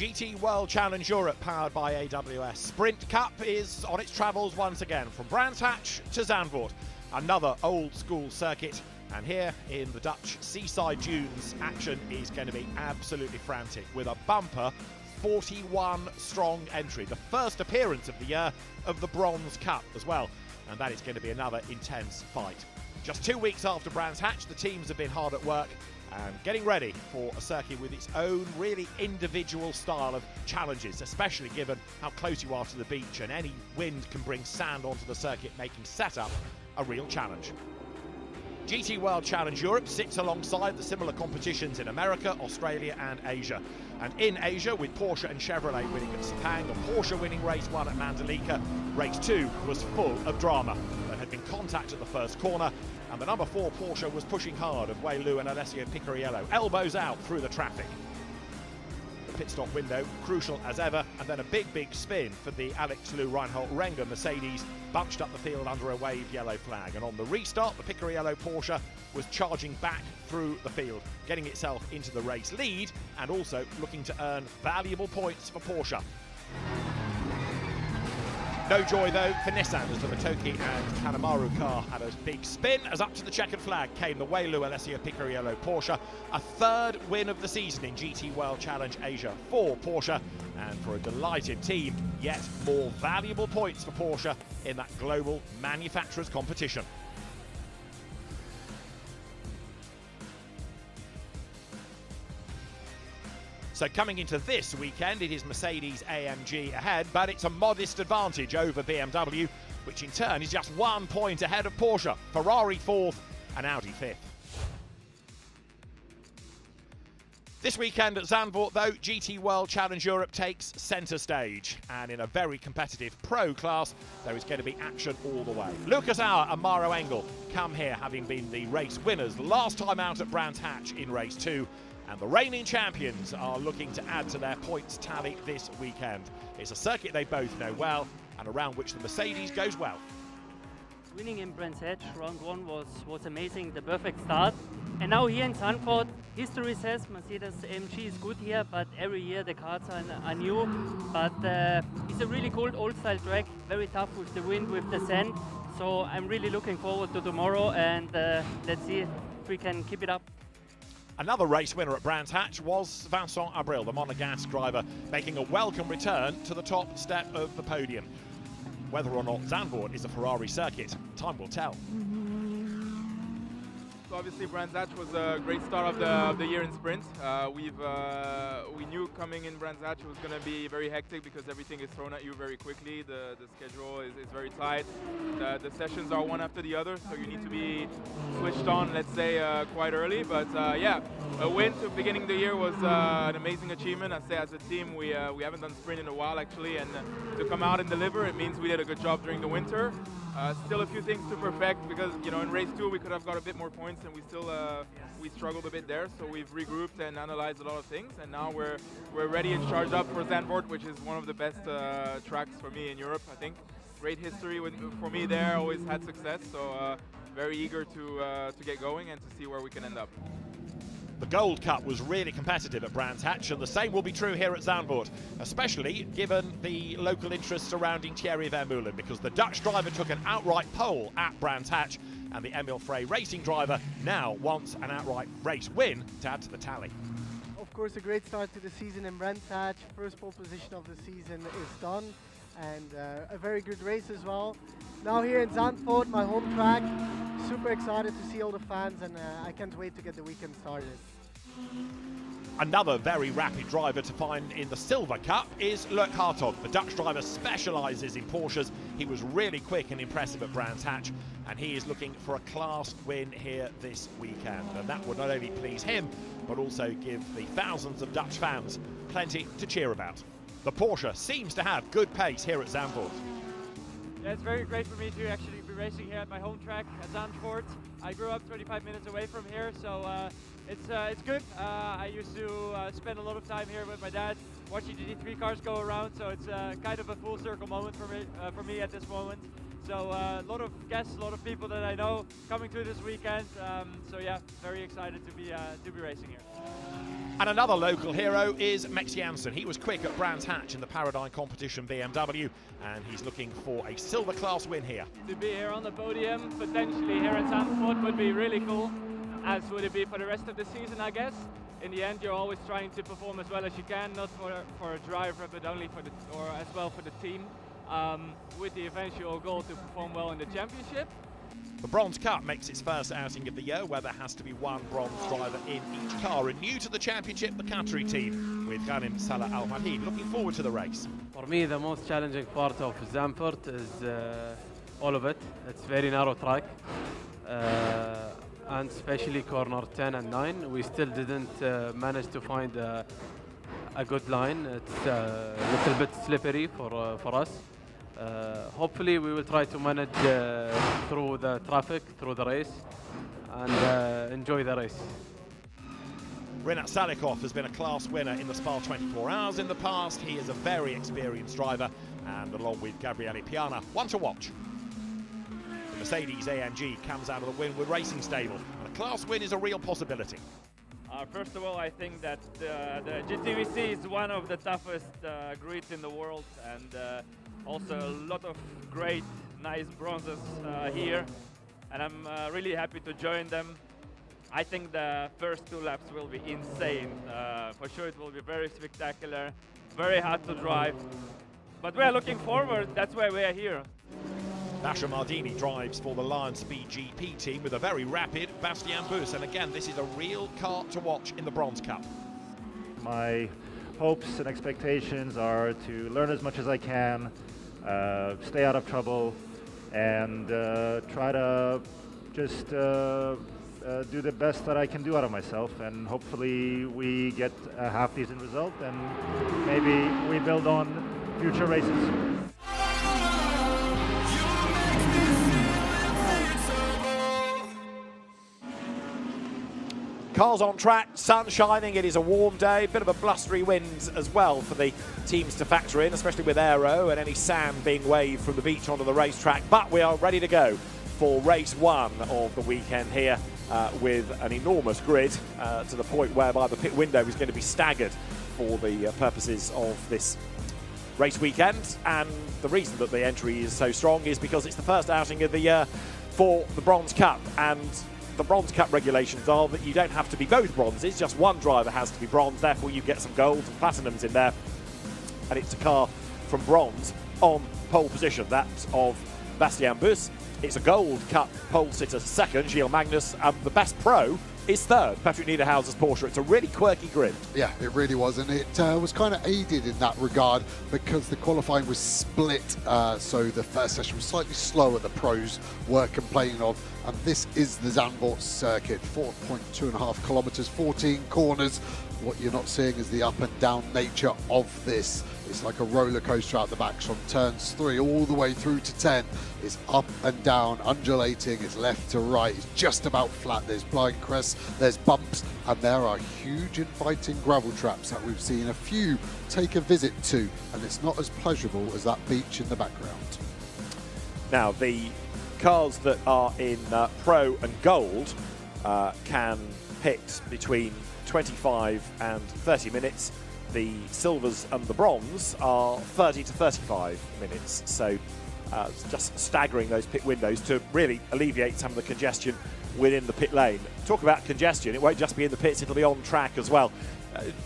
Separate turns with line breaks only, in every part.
GT World Challenge Europe, powered by AWS. Sprint Cup is on its travels once again, from Brands Hatch to Zandvoort. Another old school circuit, and here in the Dutch seaside dunes, action is going to be absolutely frantic, with a bumper 41 strong entry. The first appearance of the year of the Bronze Cup as well, and that is going to be another intense fight. Just 2 weeks after Brands Hatch, the teams have been hard at work and getting ready for a circuit with its own really individual style of challenges, especially given how close you are to the beach, and any wind can bring sand onto the circuit, making setup a real challenge. GT World Challenge Europe sits alongside the similar competitions in America, Australia and Asia. And in Asia, with Porsche and Chevrolet winning at Sepang, and Porsche winning race 1 at Mandalika, race 2 was full of drama. There had been contact at the first corner, and the number 4 Porsche was pushing hard of Wei Lu and Alessio Picariello, elbows out through the traffic. The pit stop window, crucial as ever, and then a big spin for the Alex Lou Reinhold Renger Mercedes, bunched up the field under a waved yellow flag. And on the restart, the Picariello Porsche was charging back through the field, getting itself into the race lead, and also looking to earn valuable points for Porsche. No joy though for Nissan, as the Matoki and Kanemaru car had a big spin, as up to the checkered flag came the Wei Lu Alessio Picariello Porsche, a third win of the season in GT World Challenge Asia for Porsche, and for a delighted team, yet more valuable points for Porsche in that global manufacturers competition. So coming into this weekend, it is Mercedes AMG ahead, but it's a modest advantage over BMW, which in turn is just 1 point ahead of Porsche, Ferrari 4th and Audi 5th. This weekend at Zandvoort though, GT World Challenge Europe takes centre stage, and in a very competitive pro class, there is going to be action all the way. Lucas Auer and Maro Engel come here having been the race winners last time out at Brands Hatch in race 2. And the reigning champions are looking to add to their points tally this weekend. It's a circuit they both know well, and around which the Mercedes goes well.
Winning in Brands Hatch round 1 was amazing, the perfect start. And now here in Zandvoort, history says Mercedes AMG is good here, but every year the cars are new. But it's a really cold old-style track, very tough with the wind, with the sand. So I'm really looking forward to tomorrow, and let's see if we can keep it up.
Another race winner at Brands Hatch was Vincent Abril, the Monegasque driver, making a welcome return to the top step of the podium. Whether or not Zandvoort is a Ferrari circuit, time will tell.
So obviously Brands Hatch was a great start of the year in sprint. We knew coming in Brands Hatch it was going to be very hectic because everything is thrown at you very quickly. The schedule is very tight. The sessions are one after the other, so you need to be switched on, let's say, quite early. But yeah, a win to beginning the year was an amazing achievement. I say as a team, we haven't done sprint in a while actually, and to come out and deliver, it means we did a good job during the winter. Still a few things to perfect because, you know, in race 2 we could have got a bit more points, and we still we struggled a bit there. So we've regrouped and analyzed a lot of things, and now we're ready and charged up for Zandvoort, which is one of the best tracks for me in Europe. I think great history for me there. Always had success, so very eager to get going and to see where we can end up.
The Gold Cup was really competitive at Brands Hatch, and the same will be true here at Zandvoort, especially given the local interest surrounding Thierry Vermeulen, because the Dutch driver took an outright pole at Brands Hatch, and the Emil Frey racing driver now wants an outright race win to add to the tally.
Of course, a great start to the season in Brands Hatch. First pole position of the season is done, and a very good race as well. Now here in Zandvoort, my home track, super excited to see all the fans, and I can't wait to get the weekend started.
Another very rapid driver to find in the Silver Cup is Luc Hartog. The Dutch driver specialises in Porsches. He was really quick and impressive at Brands Hatch, and he is looking for a class win here this weekend. And that would not only please him, but also give the thousands of Dutch fans plenty to cheer about. The Porsche seems to have good pace here at Zandvoort.
Yeah, it's very great for me to actually be racing here at my home track at Zandvoort. I grew up 25 minutes away from here, so it's good. I used to spend a lot of time here with my dad watching the D3 cars go around, so it's kind of a full circle moment for me at this moment. So a lot of guests, a lot of people that I know coming through this weekend. So yeah, very excited to be racing here.
And another local hero is Max Janssen. He was quick at Brands Hatch in the Paradigm competition BMW, and he's looking for a silver class win here.
To be here on the podium, potentially here in Zandvoort, would be really cool, as would it be for the rest of the season, I guess. In the end, you're always trying to perform as well as you can, not for a driver, but only for or as well for the team, with the eventual goal to perform well in the championship.
The Bronze Cup makes its first outing of the year, where there has to be one bronze driver in each car. And new to the championship, the Qatari team, with Ghanem Salah Al Mahid. Looking forward to the race.
For me, the most challenging part of Zandvoort is all of it. It's very narrow track, and especially corner 10 and 9. We still didn't manage to find a good line. It's a little bit slippery for us. Hopefully we will try to manage through the traffic, through the race, and enjoy the race.
Rinat Salikov has been a class winner in the Spa 24 Hours in the past. He is a very experienced driver, and along with Gabriele Piana, one to watch. The Mercedes AMG comes out of the Winwood Racing Stable, and a class win is a real possibility.
First of all, I think that the GTVC is one of the toughest grids in the world, and also a lot of great, nice bronzes here, and I'm really happy to join them. I think the first 2 laps will be insane. For sure it will be very spectacular, very hard to drive, but we're looking forward. That's why we are here.
Basha Mardini drives for the Lion Speed GP team with a very rapid Bastien Bus, and again this is a real car to watch in the Bronze Cup.
My hopes and expectations are to learn as much as I can, stay out of trouble, and try to just do the best that I can do out of myself, and hopefully we get a half-decent result, and maybe we build on future races.
Cars on track, sun shining, it is a warm day, bit of a blustery wind as well for the teams to factor in, especially with aero and any sand being waved from the beach onto the racetrack. But we are ready to go for race 1 of the weekend here with an enormous grid to the point whereby the pit window is going to be staggered for the purposes of this race weekend. And the reason that the entry is so strong is because it's the first outing of the year for the Bronze Cup, and the Bronze Cup regulations are that you don't have to be both bronzes, just one driver has to be bronze, therefore you get some golds and platinums in there, and it's a car from bronze on pole position. That's of Bastien Bus. It's a Gold Cup pole sitter second, Gilles Magnus, and the best pro is third, Patrick Niederhauser's Porsche. It's a really quirky grid.
Yeah, it really was, and it was kind of aided in that regard because the qualifying was split, so the first session was slightly slower, the pros were complaining of, and this is the Zandvoort circuit, 4.2.5 kilometers, 14 corners. What you're not seeing is the up and down nature of this. It's like a roller coaster out the back from turns 3 all the way through to 10. It's up and down, undulating, it's left to right, it's just about flat. There's blind crests, there's bumps, and there are huge inviting gravel traps that we've seen a few take a visit to, and it's not as pleasurable as that beach in the background.
Now, the cars that are in Pro and Gold can pit between 25 and 30 minutes. The silvers and the bronze are 30 to 35 minutes. So just staggering those pit windows to really alleviate some of the congestion within the pit lane. Talk about congestion, it won't just be in the pits, it'll be on track as well.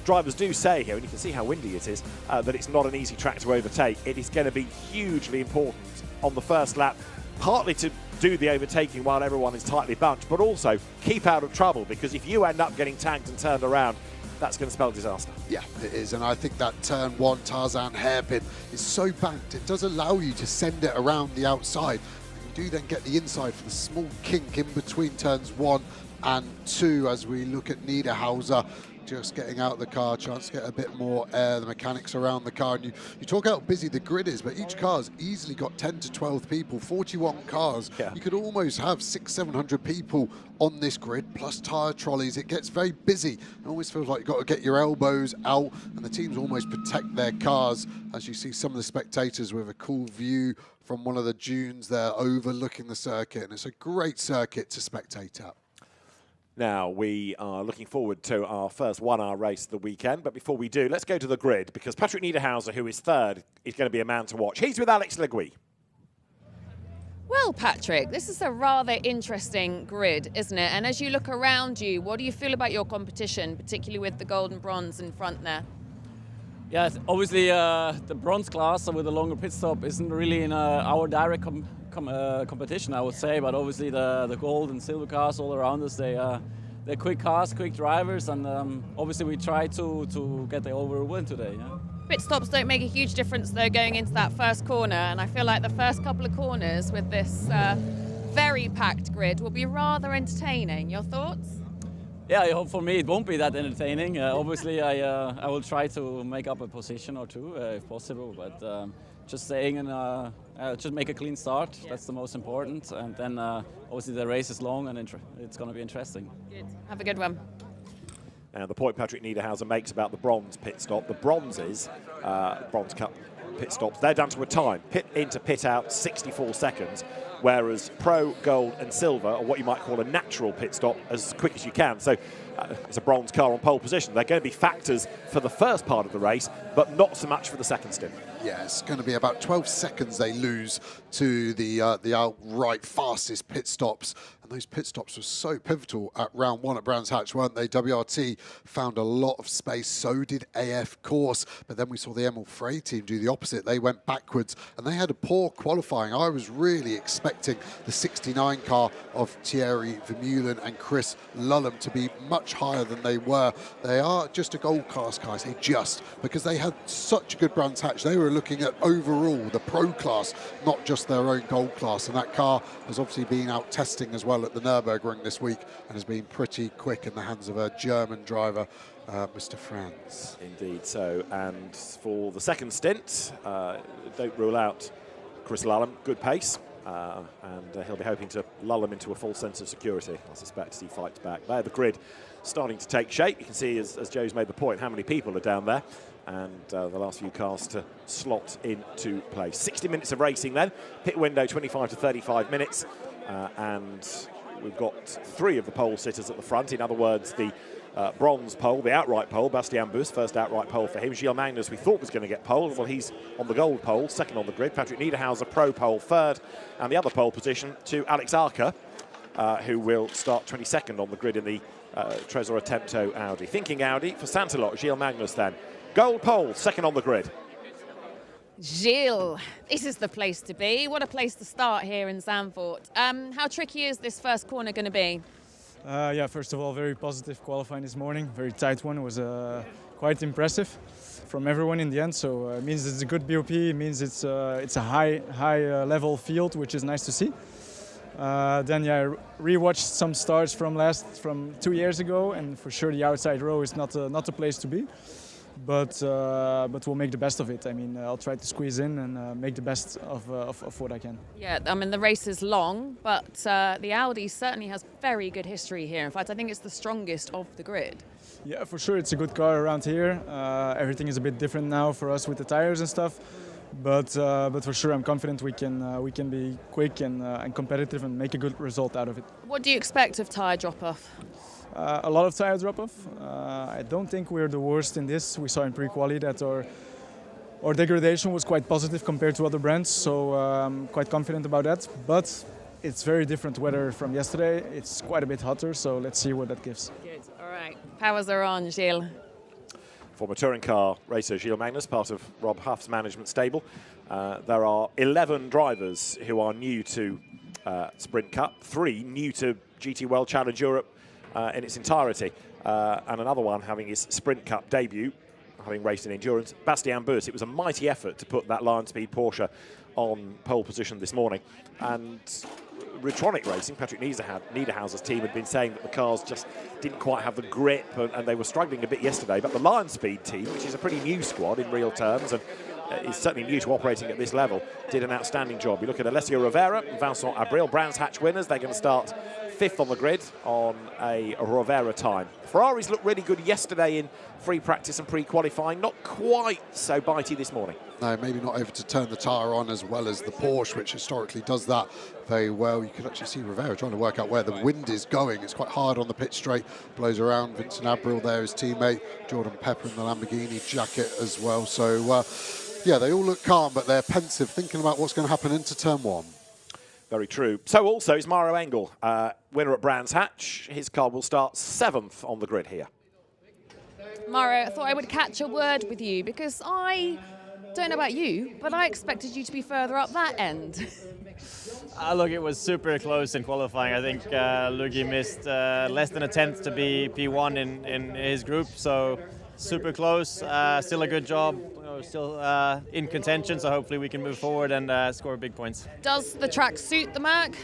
Drivers do say here, and you can see how windy it is, that it's not an easy track to overtake. It is going to be hugely important on the first lap, partly to do the overtaking while everyone is tightly bunched, but also keep out of trouble, because if you end up getting tagged and turned around, that's going to spell disaster.
Yeah, it is, and I think that turn 1 Tarzan hairpin is so banked, it does allow you to send it around the outside. And you do then get the inside for the small kink in between turns 1 and 2 as we look at Niederhauser just getting out of the car, chance to get a bit more air, the mechanics around the car. And you talk how busy the grid is, but each car's easily got 10 to 12 people, 41 cars.
Yeah.
You could almost have 600-700 people on this grid, plus tyre trolleys. It gets very busy. It always feels like you've got to get your elbows out, and the teams almost protect their cars, as you see some of the spectators with a cool view from one of the dunes there overlooking the circuit. And it's a great circuit to spectate at.
Now, we are looking forward to our first 1 hour race of the weekend, but before we do, let's go to the grid, because Patrick Niederhauser, who is third, is going to be a man to watch. He's with Alex Legui.
Well, Patrick, this is a rather interesting grid, isn't it? And as you look around you, what do you feel about your competition, particularly with the gold and bronze in front there?
Yeah, obviously the bronze class with a longer pit stop isn't really in our direct competition, I would say, but obviously the gold and silver cars all around us, they're quick cars, quick drivers, and obviously we try to get the overall win today. Yeah?
Pit stops don't make a huge difference though going into that first corner, and I feel like the first couple of corners with this very packed grid will be rather entertaining. Your thoughts?
Yeah, I hope for me it won't be that entertaining. Obviously I will try to make up a position or two if possible, but just staying and just make a clean start. Yeah. That's the most important, and then obviously the race is long and it's going to be interesting.
Good. Have a good one.
And the point Patrick Niederhauser makes about the bronze pit stop, the bronzes, Bronze Cup pit stops, they're down to a time. Pit in to pit out, 64 seconds, whereas pro, gold and silver are what you might call a natural pit stop, as quick as you can. So it's a bronze car on pole position. They're going to be factors for the first part of the race, but not so much for the second stint.
Yeah, it's going to be about 12 seconds they lose to the outright fastest pit stops. And those pit stops were so pivotal at round one at Brands Hatch, weren't they? WRT found a lot of space, so did AF Course. But then we saw the Emil Frey team do the opposite. They went backwards and they had a poor qualifying. I was really expecting the 69 car of Thierry Vermeulen and Chris Lullum to be much higher than they were. They are just a gold class car, I say just, because they had such a good Brands Hatch. They were looking at overall the pro class, not just their own gold class. And that car has obviously been out testing as well at the Nürburgring this week and has been pretty quick in the hands of a German driver, Mr. Franz.
Indeed so. And for the second stint, don't rule out Chris Lullum, good pace. And he'll be hoping to lull him into a full sense of security, I suspect, as he fights back. There, the grid starting to take shape. You can see, as Joe's made the point, how many people are down there. And the last few cars to slot into place. 60 minutes of racing then. Pit window 25 to 35 minutes. And we've got 3 of the pole sitters at the front. In other words, the bronze pole, the outright pole, Bastien Bus, first outright pole for him. Gilles Magnus, we thought was going to get pole. Well, he's on the gold pole, second on the grid. Patrick Niederhauser, pro pole, third. And the other pole position to Alex Arca, who will start 22nd on the grid in the Tresor Attempto Audi. Thinking Audi for Santelot, Gilles Magnus then. Gold pole, second on the grid.
Gilles, this is the place to be. What a place to start here in Zandvoort. How tricky is this first corner going to be?
Yeah, first of all, very positive qualifying this morning. Very tight one. It was quite impressive from everyone in the end. So it means it's a good BOP. It means it's a high level field, which is nice to see. Then yeah, I rewatched some starts from 2 years ago, and for sure the outside row is not a place to be. But we'll make the best of it. I mean, I'll try to squeeze in and make the best of what I can.
Yeah, I mean, the race is long, but the Audi certainly has very good history here. In fact, I think it's the strongest of the grid.
Yeah, for sure, it's a good car around here. Everything is a bit different now for us with the tires and stuff. But for sure, I'm confident we can be quick and competitive and make a good result out of it.
What do you expect of tyre drop-off?
A lot of tyre drop-off. I don't think we're the worst in this. We saw in pre-quali that our degradation was quite positive compared to other brands, so I'm quite confident about that. But it's very different weather from yesterday. It's quite a bit hotter, so let's see what that gives.
Good. All right. Powers are on, Gilles.
Former touring car racer Gilles Magnus, part of Rob Huff's management stable. There are 11 drivers who are new to Sprint Cup, 3 new to GT World Challenge Europe in its entirety, and another one having his Sprint Cup debut, having raced in endurance, Bastien Bus. It was a mighty effort to put that Lion Speed Porsche on pole position this morning. And Retronic Racing, Patrick Niederhauser's team, had been saying that the cars just didn't quite have the grip, and they were struggling a bit yesterday. But the Lion Speed team, which is a pretty new squad in real terms, and is certainly new to operating at this level, did an outstanding job. You look at Alessio Rivera and Vincent Abril, Brands Hatch winners. They're going to start 5th on the grid on a Rivera time. Ferraris looked really good yesterday in free practice and pre-qualifying. Not quite so bitey this morning.
No, maybe not able to turn the tyre on as well as the Porsche, which historically does that very well. You can actually see Rivera trying to work out where the wind is going. It's quite hard on the pit straight, blows around. Vincent Abril there, his teammate. Jordan Pepper in the Lamborghini jacket as well. So, yeah, they all look calm, but they're pensive, thinking about what's going to happen into turn one.
Very true. So also is Mauro Engel, winner at Brands Hatch. His car will start 7th on the grid here.
Mauro, I thought I would catch a word with you because I don't know about you, but I expected you to be further up that end.
Look, it was super close in qualifying. I think Luigi missed less than a tenth to be P1 in his group, so super close. Still a good job. Still in contention, so hopefully we can move forward and score big points.
Does the track suit the Merc?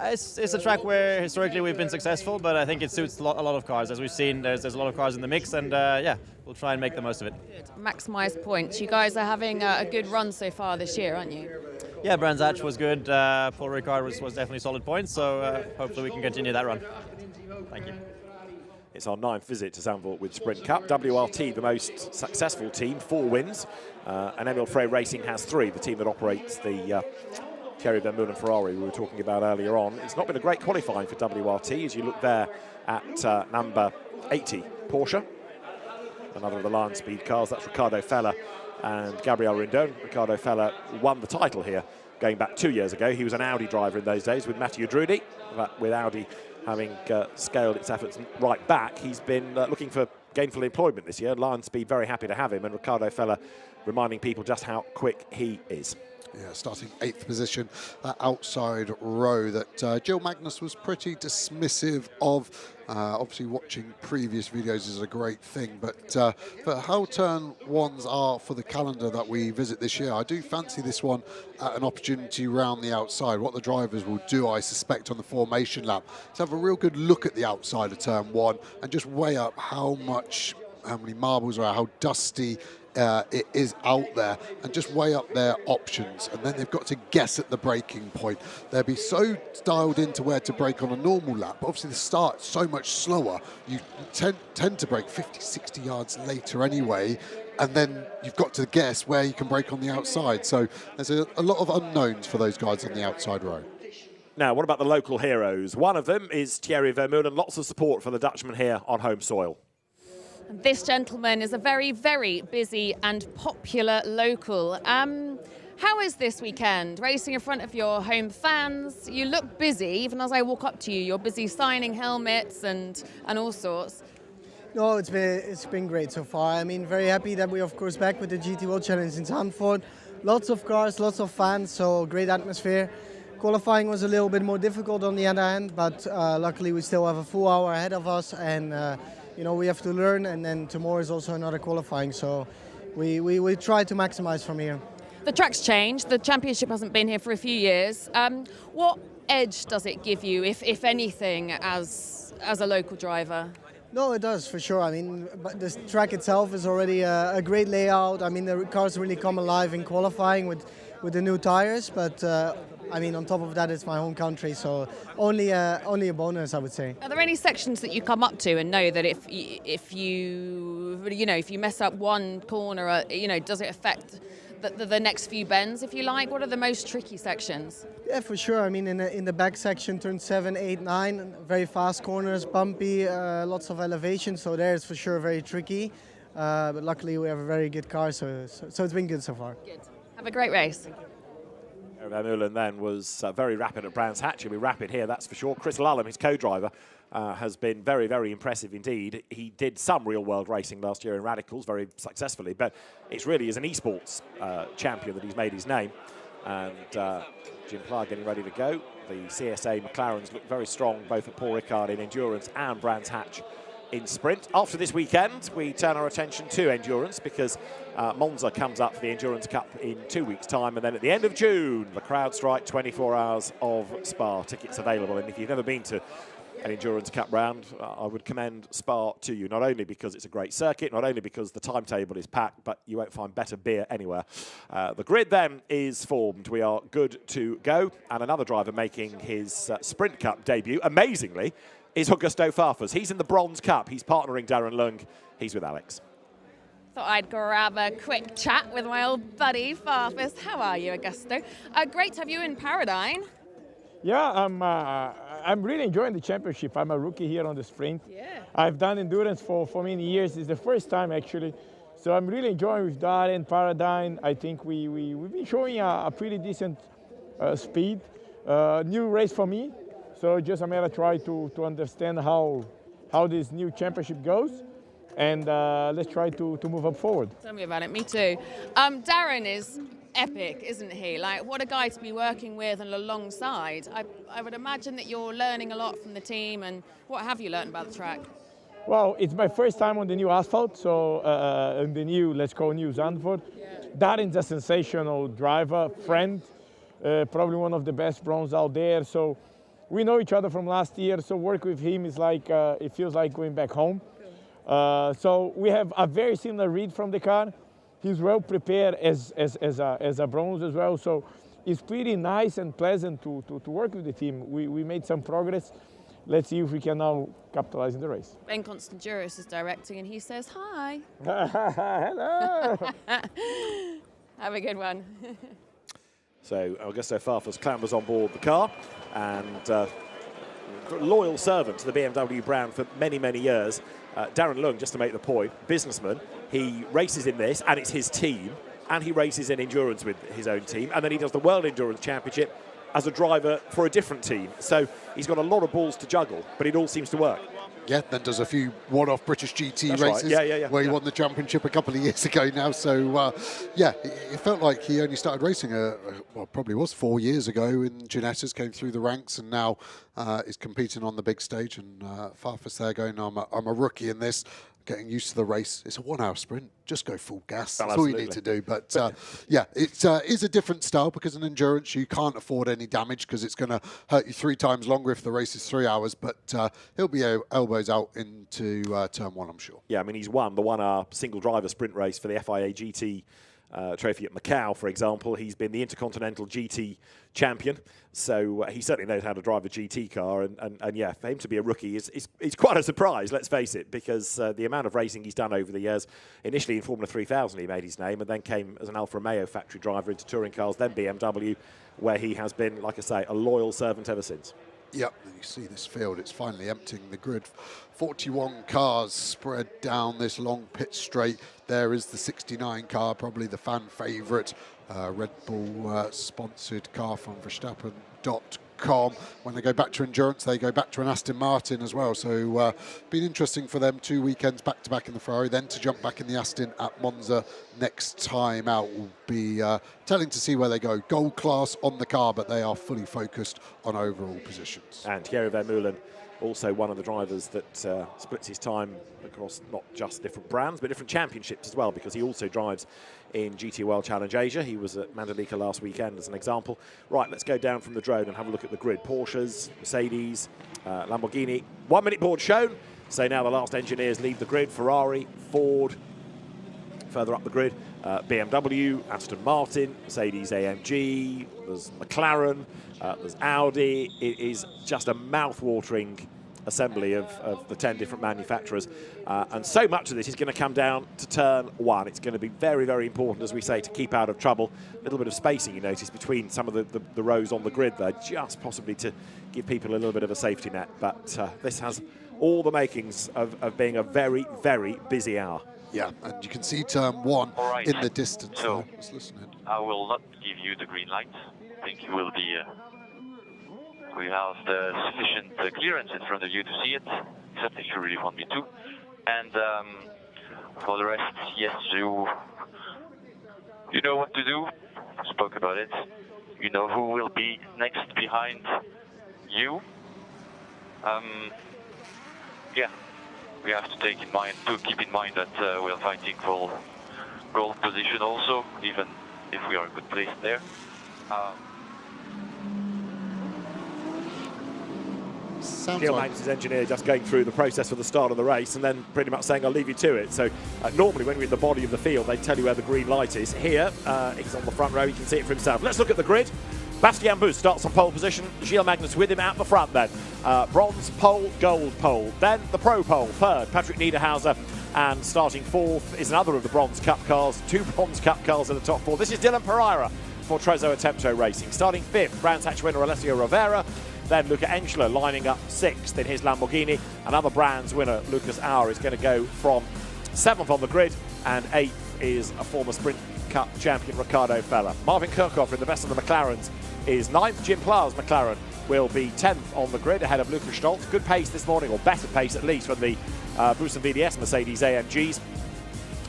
It's a track where historically we've been successful, but I think it suits a lot of cars. As we've seen, there's a lot of cars in the mix, and yeah, we'll try and make the most of it.
Maximise points. You guys are having a good run so far this year, aren't you?
Yeah, Brands Hatch was good. Paul Ricard was definitely solid points, so hopefully we can continue that run. Thank you.
It's our 9th visit to Zandvoort with Sprint Cup. WRT, the most successful team, 4 wins, and Emil Frey Racing has 3, the team that operates the Thierry Vermeulen Ferrari we were talking about earlier on. It's not been a great qualifying for WRT, as you look there at number 80, Porsche, another of the Lion Speed cars. That's Ricardo Feller and Gabriel Rindon. Ricardo Feller won the title here going back 2 years ago. He was an Audi driver in those days with Mathieu Drudi, but with Audi having scaled its efforts right back, he's been looking for gainful employment this year. Lion Speed very happy to have him, and Ricardo Feller reminding people just how quick he is.
Yeah, starting 8th position, that outside row that Jill Magnus was pretty dismissive of. Obviously, watching previous videos is a great thing, but for how turn ones are for the calendar that we visit this year, I do fancy this one an opportunity round the outside. What the drivers will do, I suspect, on the formation lap, is have a real good look at the outside of turn 1 and just weigh up how many marbles are, how dusty it is out there, and just weigh up their options. And then they've got to guess at the braking point. They'll be so dialed into where to brake on a normal lap, but obviously the start's so much slower, you tend to brake 50, 60 yards later anyway, and then you've got to guess where you can brake on the outside. So there's a lot of unknowns for those guys on the outside row.
Now, what about the local heroes? One of them is Thierry Vermeulen. Lots of support for the Dutchman here on home soil.
This gentleman is a very, very busy and popular local. How is this weekend? Racing in front of your home fans. You look busy, even as I walk up to you. You're busy signing helmets and all sorts.
No, it's been great so far. I mean, very happy that we're of course back with the GT World Challenge in Zandvoort. Lots of cars, lots of fans, so great atmosphere. Qualifying was a little bit more difficult on the other hand, but luckily we still have a full hour ahead of us, and you know, we have to learn, and then tomorrow is also another qualifying, so we try to maximize from here.
The track's changed. The championship hasn't been here for a few years. What edge does it give you, if anything, as a local driver?
No, it does, for sure. I mean, but the track itself is already a great layout. I mean, the cars really come alive in qualifying with the new tires, but I mean, on top of that, it's my home country, so only a bonus, I would say.
Are there any sections that you come up to and know that if you mess up one corner, does it affect the next few bends, if you like? What are the most tricky sections? Yeah, for sure. I mean, in the back section, turn 7, 8, 9, very fast corners, bumpy, lots of elevation, so there it's for sure very tricky. But luckily, we have a very good car, so it's been good so far. Good. Have a great race.
Vermeulen then was very rapid at Brands Hatch. He'll be rapid here, that's for sure. Chris Lullum, his co-driver, has been very, very impressive indeed. He did some real-world racing last year in Radicals very successfully, but it's really as an esports champion that he's made his name. And Jim Clark getting ready to go. The CSA McLarens look very strong, both at Paul Ricard in endurance and Brands Hatch in sprint. After this weekend, we turn our attention to endurance because Monza comes up for the Endurance Cup in 2 weeks' time, and then at the end of June, the CrowdStrike 24 Hours of Spa. Tickets available, and if you've never been to an Endurance Cup round, I would commend Spa to you, not only because it's a great circuit, not only because the timetable is packed, but you won't find better beer anywhere. The grid then is formed. We are good to go, and another driver making his Sprint Cup debut, amazingly, is Augusto Farfus. He's in the Bronze Cup. He's partnering Darren Lung. He's with Alex.
thought I'd grab a quick chat with my old buddy, Farfus. How are you, Augusto? Great to have you in Paradigm.
Yeah, I'm really enjoying the championship. I'm a rookie here on the sprint.
Yeah.
I've done endurance for many years. It's the first time, actually. So I'm really enjoying with Darren, Paradigm. I think we've been showing a pretty decent speed. New race for me. So just I'm going to try to understand how this new championship goes. And let's try to move up forward.
Tell me about it. Me too. Darren is epic, isn't he? Like, what a guy to be working with and alongside. I would imagine that you're learning a lot from the team. And what have you learned about the track?
Well, it's my first time on the new asphalt, so in the new, let's call new Zandvoort. Yeah. Darren's a sensational driver, friend, probably one of the best bronze out there. So we know each other from last year, so work with him is like, it feels like going back home. So we have a very similar read from the car. He's well prepared as a bronze as well, so it's pretty nice and pleasant to work with the team. We made some progress. Let's see if we can now capitalize in the race.
Ben Constanduros is directing and he says hi.
Hello.
Have a good one.
So Augusto Farfus clambers on board the car, and loyal servant to the BMW brand for many, many years. Darren Lung, just to make the point, businessman, he races in this and it's his team, and he races in endurance with his own team, and then he does the World Endurance Championship as a driver for a different team. So he's got a lot of balls to juggle, but it all seems to work.
Yeah, then does a few one-off British GT
That's
races
right.
where he won the championship a couple of years ago now. So, yeah, it felt like he only started racing, well, probably was 4 years ago in Ginettas, came through the ranks, and now is competing on the big stage. And Farfus there going, I'm a rookie in this, getting used to the race. It's a 1 hour sprint. Just go full gas. That's all you need to do. But yeah, it is a different style because in endurance you can't afford any damage because it's going to hurt you 3 times longer if the race is 3 hours. But he'll be elbows out into turn 1, I'm sure.
Yeah, I mean, he's won the 1 hour single driver sprint race for the FIA GT trophy at Macau, for example. He's been the Intercontinental GT champion, so he certainly knows how to drive a GT car, and yeah, for him to be a rookie is quite a surprise, let's face it, because the amount of racing he's done over the years. Initially in Formula 3000 he made his name, and then came as an Alfa Romeo factory driver into touring cars, then BMW, where he has been, like I say, a loyal servant ever since.
Yep, and you see this field, it's finally emptying the grid. 41 cars spread down this long pit straight. There is the 69 car, probably the fan favourite, Red Bull sponsored car from Verstappen.com. When they go back to endurance, they go back to an Aston Martin as well. So been interesting for them, 2 weekends back-to-back in the Ferrari, then to jump back in the Aston at Monza next time out will be telling to see where they go. Gold class on the car, but they are fully focused on overall positions.
And Thierry Vermeulen, also one of the drivers that splits his time across not just different brands, but different championships as well, because he also drives in GT World Challenge Asia. He was at Mandalika last weekend as an example. Right, let's go down from the drone and have a look at the grid. Porsches, Mercedes, Lamborghini. 1 minute board shown. So now the last engineers leave the grid. Ferrari, Ford, further up the grid, BMW, Aston Martin, Mercedes AMG, there's McLaren, there's Audi. It is just a mouth-watering assembly of the 10 different manufacturers. And so much of this is going to come down to turn 1. It's going to be very, very important, as we say, to keep out of trouble. A little bit of spacing, you notice, between some of the rows on the grid there, just possibly to give people a little bit of a safety net. But this has all the makings of being a very, very busy hour.
Yeah, and you can see turn 1
right.
in the distance.
So,
let's listen in.
I will not give you the green light. I think you will be... we have the sufficient clearance in front of you to see it, except if you really want me to. And for the rest, yes, you know what to do. Spoke about it. You know who will be next behind you. Yeah. We have to keep in mind that we are fighting for gold position also, even if we are a good place there.
Neil Magnus' engineer just going through the process for the start of the race and then pretty much saying, I'll leave you to it. So normally when we're in the body of the field, they tell you where the green light is. Here, he's on the front row, he can see it for himself. Let's look at the grid. Bastien Bus starts on pole position. Gilles Magnus with him out the front then. Bronze pole, gold pole. Then the pro pole, third. Patrick Niederhauser And starting fourth is another of the Bronze Cup cars, 2 Bronze Cup cars in the top 4. This is Dylan Pereira for Trezzo Attempto Racing. Starting fifth, Brands Hatch winner Alessio Rivera. Then Luca Enschler lining up 6th in his Lamborghini. Another Brands winner, Lucas Auer, is going to go from 7th on the grid, and 8th is a former Sprint Cup champion, Ricardo Feller. Marvin Kirchhoff in the best of the McLarens is 9th. Jim Plough's McLaren will be 10th on the grid, ahead of Lucas Stoltz. Good pace this morning, or better pace at least, from the Bruce & VDS Mercedes AMGs.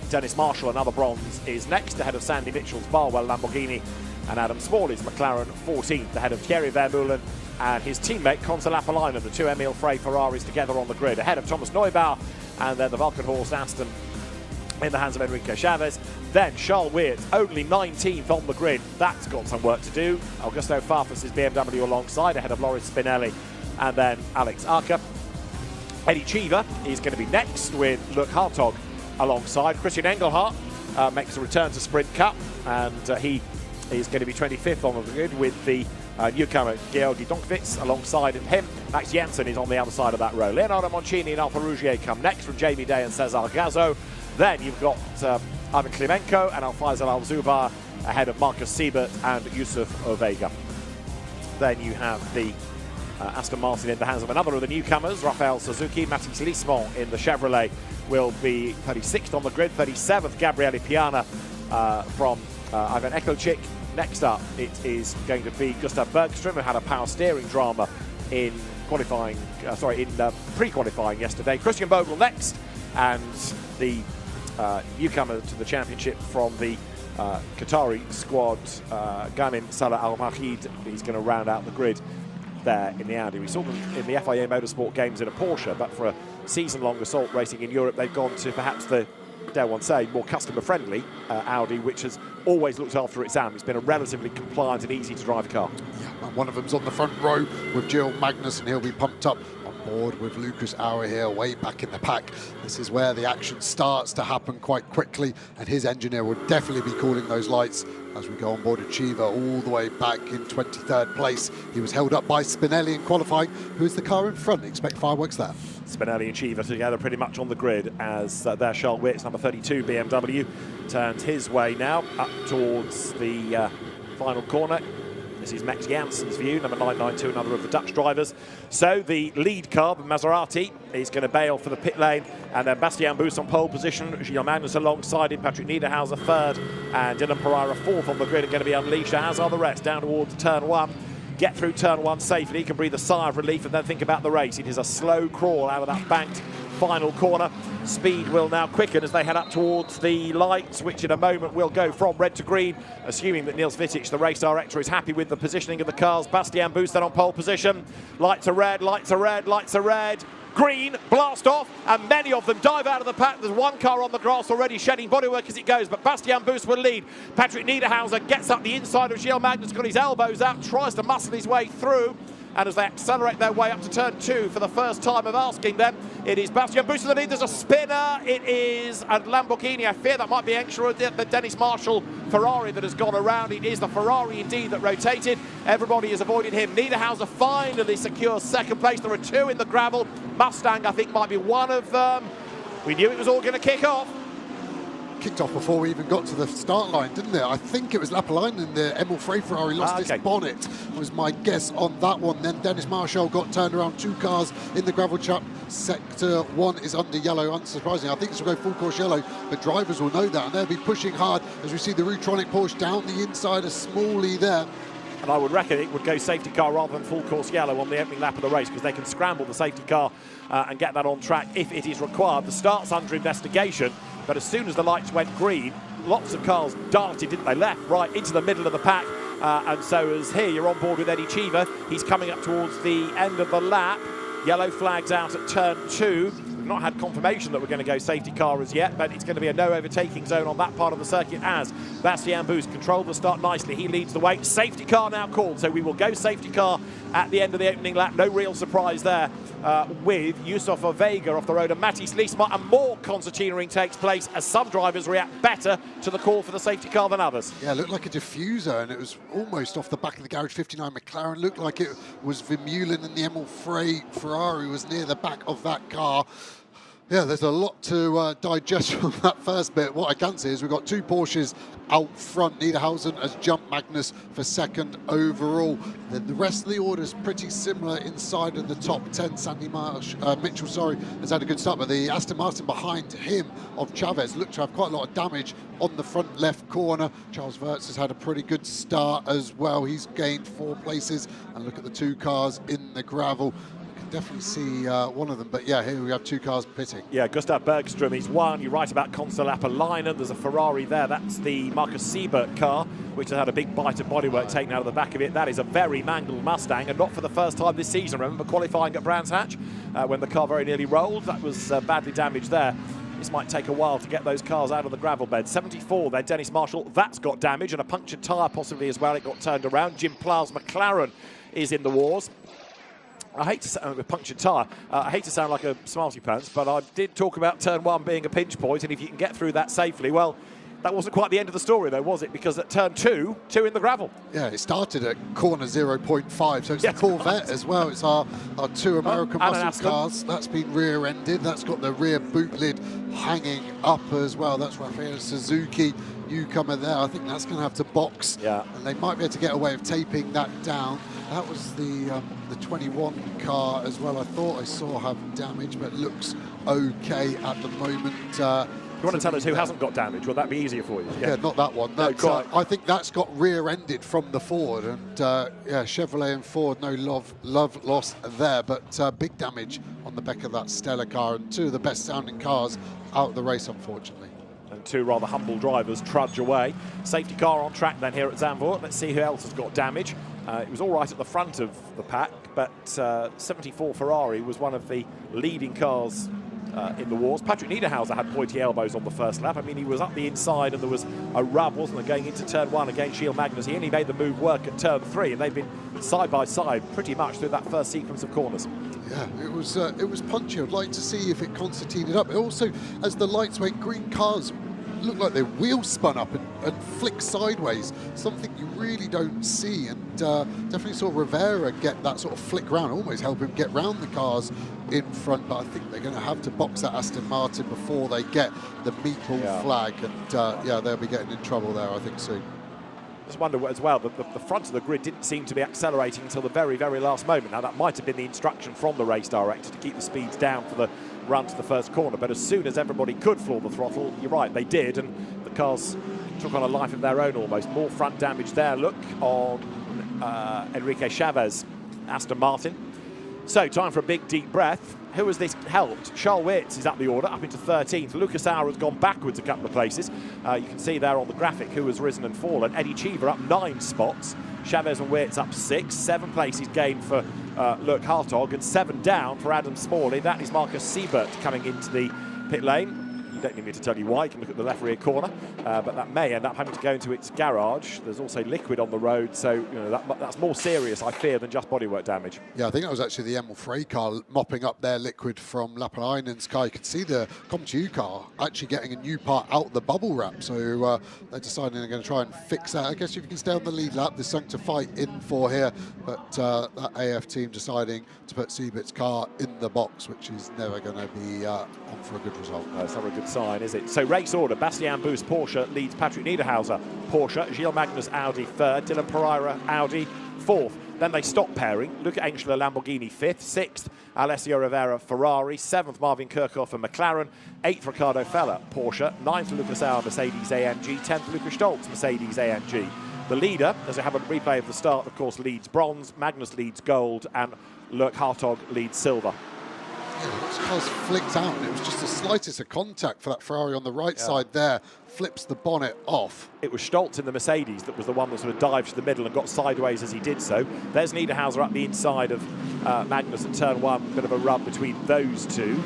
Dennis Marshall, another bronze, is next, ahead of Sandy Mitchell's Barwell Lamborghini, and Adam Smalley's McLaren 14th, ahead of Thierry Vermeulen and his teammate Consul Apolainen, the 2 Emil Frey Ferraris together on the grid, ahead of Thomas Neubauer, and then the Valkenhorst Aston in the hands of Enrico Chavez. Then Charles Weird, only 19th on the grid. That's got some work to do. Augusto Farfus' BMW alongside, ahead of Loris Spinelli, and then Alex Arca. Eddie Cheever is going to be next with Luke Hartog alongside. Christian Engelhardt makes a return to Sprint Cup, and he is going to be 25th on the grid with the newcomer Georgi Donkovits alongside him. Max Janssen is on the other side of that row. Leonardo Moncini and Alfa Rougier come next from Jamie Day and Cesar Gazzo. Then you've got Ivan Klimenko and Al-Faisal Al-Zubar ahead of Marcus Siebert and Yusuf Ovega. Then you have the Aston Martin in the hands of another of the newcomers, Rafael Suzuki. Mathis Lismont in the Chevrolet will be 36th on the grid. 37th, Gabriele Piana from Ivan Ekochik. Next up, it is going to be Gustav Bergström, who had a power steering drama in qualifying, pre-qualifying yesterday. Christian Bogle next, and the newcomer to the championship from the Qatari squad, Ghanim Salah Al Mahid, is going to round out the grid there in the Audi. We saw them in the FIA Motorsport Games in a Porsche, but for a season-long assault racing in Europe, they've gone to perhaps the, dare one say, more customer-friendly Audi, which has always looked after its AM. It's been a relatively compliant and easy-to-drive car.
Yeah, and one of them's on the front row with Jill Magnus, and he'll be pumped up on board with Lucas Auer here, way back in the pack. This is where the action starts to happen quite quickly, and his engineer will definitely be calling those lights as we go on board Achieva all the way back in 23rd place. He was held up by Spinelli in qualifying. Who's the car in front? Expect fireworks there.
Spinelli and Cheever together pretty much on the grid as their Charles Wirtz, number 32 BMW, turns his way now up towards the final corner. This is Max Janssen's view, number 992, another of the Dutch drivers. So the lead car, Maserati, is going to bail for the pit lane, and then Bastian Buus on pole position, Gilles Magnus alongside him, Patrick Niederhauser third, and Dylan Pereira fourth on the grid, are going to be unleashed, as are the rest, down towards turn 1. Get through turn 1 safely, he can breathe a sigh of relief and then think about the race. It is a slow crawl out of that banked final corner. Speed will now quicken as they head up towards the lights, which in a moment will go from red to green, assuming that Niels Vitic, the race director, is happy with the positioning of the cars. Bastian Buus then on pole position. Lights are red, lights are red, lights are red. Green, blast off, and many of them dive out of the pack. There's one car on the grass already shedding bodywork as it goes, but Bastian Buus will lead. Patrick Niederhauser gets up the inside of Gilles Magnus, got his elbows out, tries to muscle his way through, and as they accelerate their way up to turn 2 for the first time of asking them, it is Bastian Buus in the lead. There's a spinner. It is a Lamborghini. I fear that might be Enschler, the Dennis Marshall Ferrari that has gone around. It is the Ferrari indeed that rotated. Everybody is avoiding him. Niederhauser finally secures second place. There are 2 in the gravel. Mustang, I think, might be one of them. We knew it was all going to kick off.
Kicked off before we even got to the start line, didn't it? I think it was Lapalainen, the Emil Frey Ferrari, lost his bonnet, was my guess on that one. Then Dennis Marshall got turned around, 2 cars in the gravel trap. Sector 1 is under yellow, unsurprisingly. I think this will go full course yellow, but drivers will know that, and they'll be pushing hard as we see the Rutronic Porsche down the inside of Smalley there.
And I would reckon it would go safety car rather than full course yellow on the opening lap of the race, because they can scramble the safety car and get that on track if it is required. The start's under investigation, but as soon as the lights went green, lots of cars darted, didn't they? Left, right, into the middle of the pack. And so as here, you're on board with Eddie Cheever. He's coming up towards the end of the lap. Yellow flags out at turn 2. We've not had confirmation that we're going to go safety car as yet, but it's going to be a no overtaking zone on that part of the circuit as Bastian Buus controlled the start nicely. He leads the way. Safety car now called, so we will go safety car at the end of the opening lap. No real surprise there with Yusuf Vega off the road and Mathis Lismont, and more concertinaing takes place as some drivers react better to the call for the safety car than others.
Yeah, it looked like a diffuser, and it was almost off the back of the Garage 59 McLaren. Looked like it was Vermeulen, and the Emil Frey Ferrari was near the back of that car. Yeah, there's a lot to digest from that first bit. What I can say is we've got 2 Porsches out front. Niederhausen has jumped Magnus for second overall. The rest of the order is pretty similar inside of the top 10. Sandy Mitchell, has had a good start, but the Aston Martin behind him of Chavez looked to have quite a lot of damage on the front left corner. Charles Wirtz has had a pretty good start as well. He's gained 4 places, and look at the 2 cars in the gravel. Definitely see one of them, but yeah, here we have 2 cars pitting.
Yeah, Gustav Bergström, he's one. You're right about Consul Apolainen. There's a Ferrari there. That's the Marcus Siebert car, which has had a big bite of bodywork taken out of the back of it. That is a very mangled Mustang, and not for the first time this season. Remember qualifying at Brands Hatch when the car very nearly rolled? That was badly damaged there. This might take a while to get those cars out of the gravel bed. 74 there, Dennis Marshall. That's got damage, and a punctured tyre possibly as well. It got turned around. Jim Plough's McLaren is in the wars. I hate to sound a punctured tyre. I hate to sound like a smarty pants, but I did talk about turn 1 being a pinch point, and if you can get through that safely, well, that wasn't quite the end of the story, though, was it? Because at turn 2 in the gravel.
Yeah, it started at corner 0.5, so it's the Corvette as well. It's our 2 American muscle cars. That's been rear-ended. That's got the rear boot lid hanging up as well. That's Rafael Suzuki, newcomer there. I think that's going to have to box, and they might be able to get a way of taping that down. That was the 21 car as well. I thought I saw have damage, but looks okay at the moment.
You want to tell us who hasn't got damage? Will that be easier for you?
Yeah, not that one.
No,
I think that's got rear-ended from the Ford, and yeah, Chevrolet and Ford, no love lost there, but big damage on the back of that Stella car, and 2 of the best-sounding cars out of the race, unfortunately.
And 2 rather humble drivers trudge away. Safety car on track then here at Zandvoort. Let's see who else has got damage. It was all right at the front of the pack, but 74 Ferrari was one of the leading cars in the wars. Patrick Niederhauser had pointy elbows on the first lap. I mean, he was up the inside and there was a rub, wasn't there, going into turn 1 against Gilles Magnus. He only made the move work at turn 3, and they've been side by side pretty much through that first sequence of corners.
Yeah, it was punchy. I'd like to see if it concertinaed up. It also, as the lights went green, cars looked like their wheels spun up and flicked sideways, something you really don't see, and definitely saw Rivera get that sort of flick round, almost help him get round the cars in front, but I think they're going to have to box that Aston Martin before they get the meatball flag, and yeah, they'll be getting in trouble there, I think, soon.
Just wonder as well that the front of the grid didn't seem to be accelerating until the very, very last moment. Now, that might have been the instruction from the race director to keep the speeds down for the run to the first corner, but as soon as everybody could floor the throttle, you're right, they did, and the cars took on a life of their own almost. More front damage there, look, on Enrique Chavez, Aston Martin. So, time for a big, deep breath. Who has this helped? Charles Wirtz is up the order, up into 13th. Lucas Auer has gone backwards a couple of places. You can see there on the graphic who has risen and fallen. Eddie Cheever up 9 spots. Chavez and Wirtz up 6. 7 places gained for Lurk Hartog, and 7 down for Adam Smalley. That is Marcus Siebert coming into the pit lane. You don't need me to tell you why. You can look at the left rear corner, but that may end up having to go into its garage. There's also liquid on the road, so you know that's more serious, I fear, than just bodywork damage.
Yeah, I think that was actually the Emil Frey car mopping up their liquid from Lapalainen's car. You could see the COM2 car actually getting a new part out the bubble wrap, so they're deciding they're going to try and fix that. I guess if you can stay on the lead lap, there's something to fight in for here, but that AF team deciding to put Siebert's car in the box, which is never going to be on for a good result.
No, it's not a good sign, is it? So race order: Bastian Boost Porsche leads Patrick Niederhauser Porsche, Gilles Magnus Audi 3rd, Dylan Pereira Audi 4th. Then they stop pairing. Luca Engschler Lamborghini 5th, 6th Alessio Rivera Ferrari, 7th Marvin Kirchhoff and McLaren, 8th Ricardo Feller Porsche, 9th Lucas Auer Mercedes AMG, 10th Lucas Stoltz Mercedes AMG. The leader, as I have a replay of the start, of course, leads bronze, Magnus leads gold, and Lurk Hartog leads silver.
This car's flicked out, and it was just the slightest of contact for that Ferrari on the right side there. Flips the bonnet off.
It was Stoltz in the Mercedes that was the one that sort of dived to the middle and got sideways as he did so. There's Niederhauser up the inside of Magnus at turn 1. Bit of a rub between those two.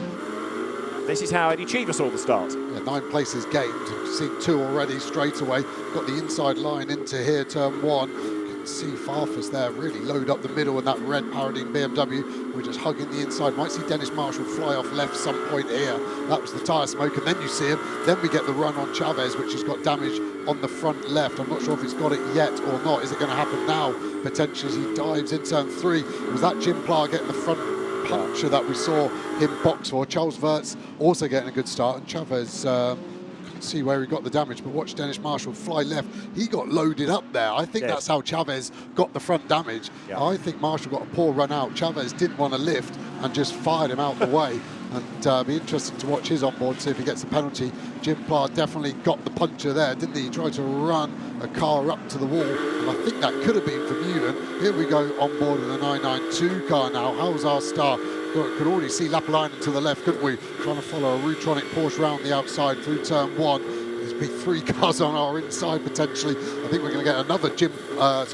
This is how Eddie Cheever saw the start.
Yeah, 9 places gained. Seen 2 already straight away. Got the inside line into here, turn 1. See Farfus there really load up the middle, and that red parodying BMW. We're just hugging the inside. Might see Dennis Marshall fly off left some point here. That was the tyre smoke, and then you see him. Then we get the run on Chavez, which has got damage on the front left. I'm not sure if it's got it yet or not. Is it going to happen now? Potentially as he dives in turn 3. Was that Jim Pla getting the front puncher that we saw him box for. Charles Wirtz also getting a good start, and Chavez couldn't see where he got the damage, but watch Dennis Marshall fly left. He got loaded up there. I think that's how Chavez got the front damage. I think Marshall got a poor run out. Chavez didn't want to lift and just fired him out the way. And be interesting to watch his onboard, see if he gets a penalty. Jim Pla definitely got the puncher there, didn't he? He tried to run a car up to the wall, and I think that could have been from Ewan. Here we go on board in the 992 car now. How's our star? Could already see Lapalainen to the left, couldn't we? Trying to follow a Rutronic Porsche round the outside through turn 1. There's been 3 cars on our inside potentially. I think we're going to get another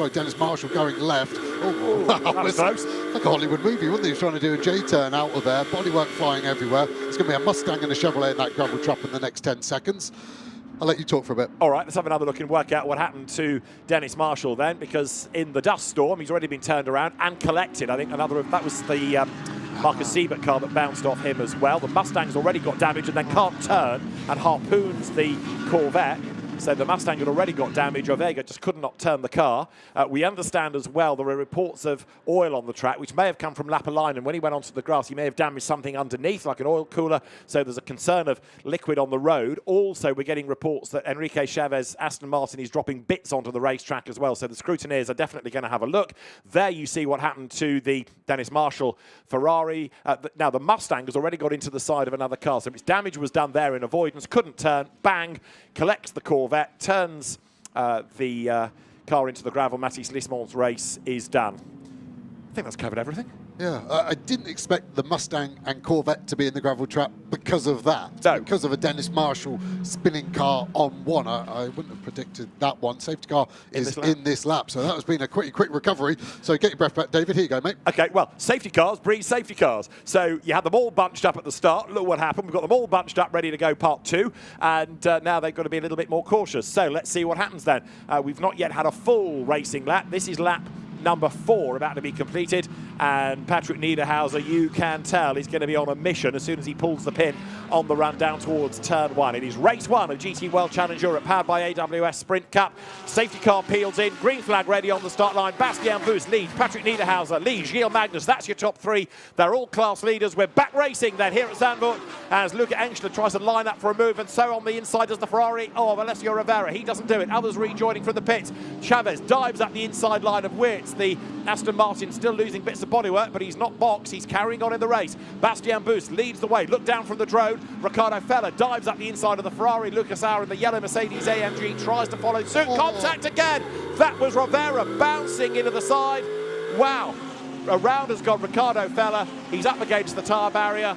Dennis Marshall going left. Oh, that was close. Like a Hollywood movie, wasn't he? He was trying to do a J-turn out of there. Bodywork flying everywhere. It's going to be a Mustang and a Chevrolet in that gravel trap in the next 10 secons. I'll let you talk for a bit.
All right, let's have another look and work out what happened to Dennis Marshall then, because in the dust storm, he's already been turned around and collected. I think that was the Marcus Siebert car that bounced off him as well. The Mustang's already got damage and then can't turn and harpoons the Corvette. So the Mustang had already got damage. Ovega just could not turn the car. We understand as well there are reports of oil on the track, which may have come from Lapalainen. When he went onto the grass, he may have damaged something underneath, like an oil cooler. So there's a concern of liquid on the road. Also, we're getting reports that Enrique Chavez, Aston Martin, is dropping bits onto the racetrack as well. So the scrutineers are definitely going to have a look. There you see what happened to the Dennis Marshall Ferrari. Now, the Mustang has already got into the side of another car. So its damage was done there in avoidance. Couldn't turn. Bang. Collects the Corvette. Turns the car into the gravel. Mathis Lismon's race is done. I think that's covered everything.
Yeah, I didn't expect the Mustang and Corvette to be in the gravel trap because of that.
No.
Because of a Dennis Marshall spinning car on one. I wouldn't have predicted that one. Safety car is in this lap. So that has been a quick recovery. So get your breath back, David. Here you go, mate.
Okay, well, safety cars breed safety cars. So you had them all bunched up at the start. Look what happened. We've got them all bunched up, ready to go part 2. And now they've got to be a little bit more cautious. So let's see what happens then. We've not yet had a full racing lap. This is lap number 4 about to be completed, and Patrick Niederhauser, you can tell he's going to be on a mission as soon as he pulls the pin on the run down towards turn 1. It is race 1 of GT World Challenge Europe, powered by AWS Sprint Cup. Safety car peels in, green flag ready on the start line. Bastien Boost leads, Patrick Niederhauser leads, Gilles Magnus. That's your top 3. They're all class leaders. We're back racing then here at Zandvoort as Luca Engstler tries to line up for a move, and so on the inside does the Ferrari of Alessio Rivera. He doesn't do it. Others rejoining from the pits. Chavez dives up the inside line of Wirtz. The Aston Martin still losing bits of bodywork, but he's not boxed. He's carrying on in the race. Bastien Boost leads the way. Look down from the drone. Ricardo Feller dives up the inside of the Ferrari. Lucas Auer in the yellow Mercedes AMG tries to follow suit. Contact again. That was Rivera bouncing into the side. Wow. Around has gone Ricardo Feller. He's up against the tyre barrier.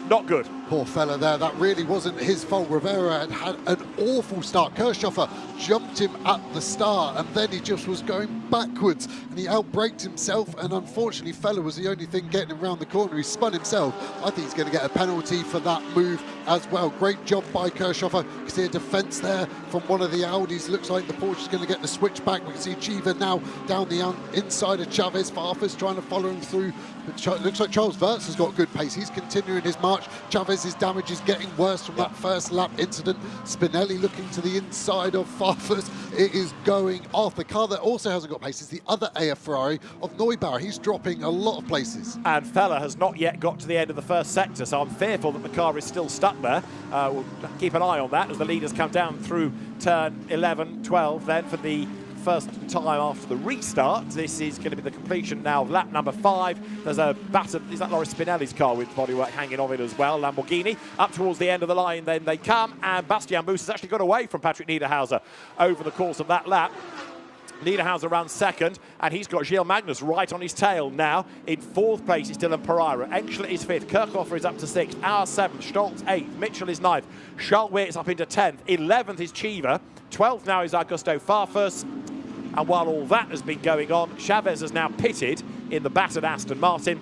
Not good.
Poor fella there. That really wasn't his fault. Rivera had an awful start. Kirchhoffer jumped him at the start, and then he just was going backwards, and he outbraked himself, and unfortunately Feller was the only thing getting him around the corner. He spun himself. I think he's going to get a penalty for that move as well. Great job by Kirchhoffer. You can see a defence there from one of the Audis. Looks like the Porsche is going to get the switch back. We can see Chiva now down the inside of Chavez. Farfus trying to follow him through. Looks like Charles Wirtz has got good pace. He's continuing his march. Chavez's damage is getting worse from that first lap incident. Spinelli looking to the inside of Farfus. It is going off. The car that also hasn't got pace is the other AF Ferrari of Neubauer. He's dropping a lot of places.
And Feller has not yet got to the end of the first sector, so I'm fearful that the car is still stuck there. We'll keep an eye on that as the leaders come down through turn 11, 12 then for the first time after the restart. This is going to be the completion now of lap number 5. There's a batter, is that Loris Spinelli's car with bodywork hanging on it as well, Lamborghini. Up towards the end of the line then they come, and Bastien Boost has actually got away from Patrick Niederhauser over the course of that lap. Niederhauser runs second, and he's got Gilles Magnus right on his tail now. In 4th place is Dylan Pereira. Engstler is 5th. Kirchhoffer is up to 6th. Auer 7th. Stoltz 8th. Mitchell is 9th. Charles Wirtz up into 10th. 11th is Chiva. 12th now is Augusto Farfus. And while all that has been going on, Chavez has now pitted in the battered Aston Martin.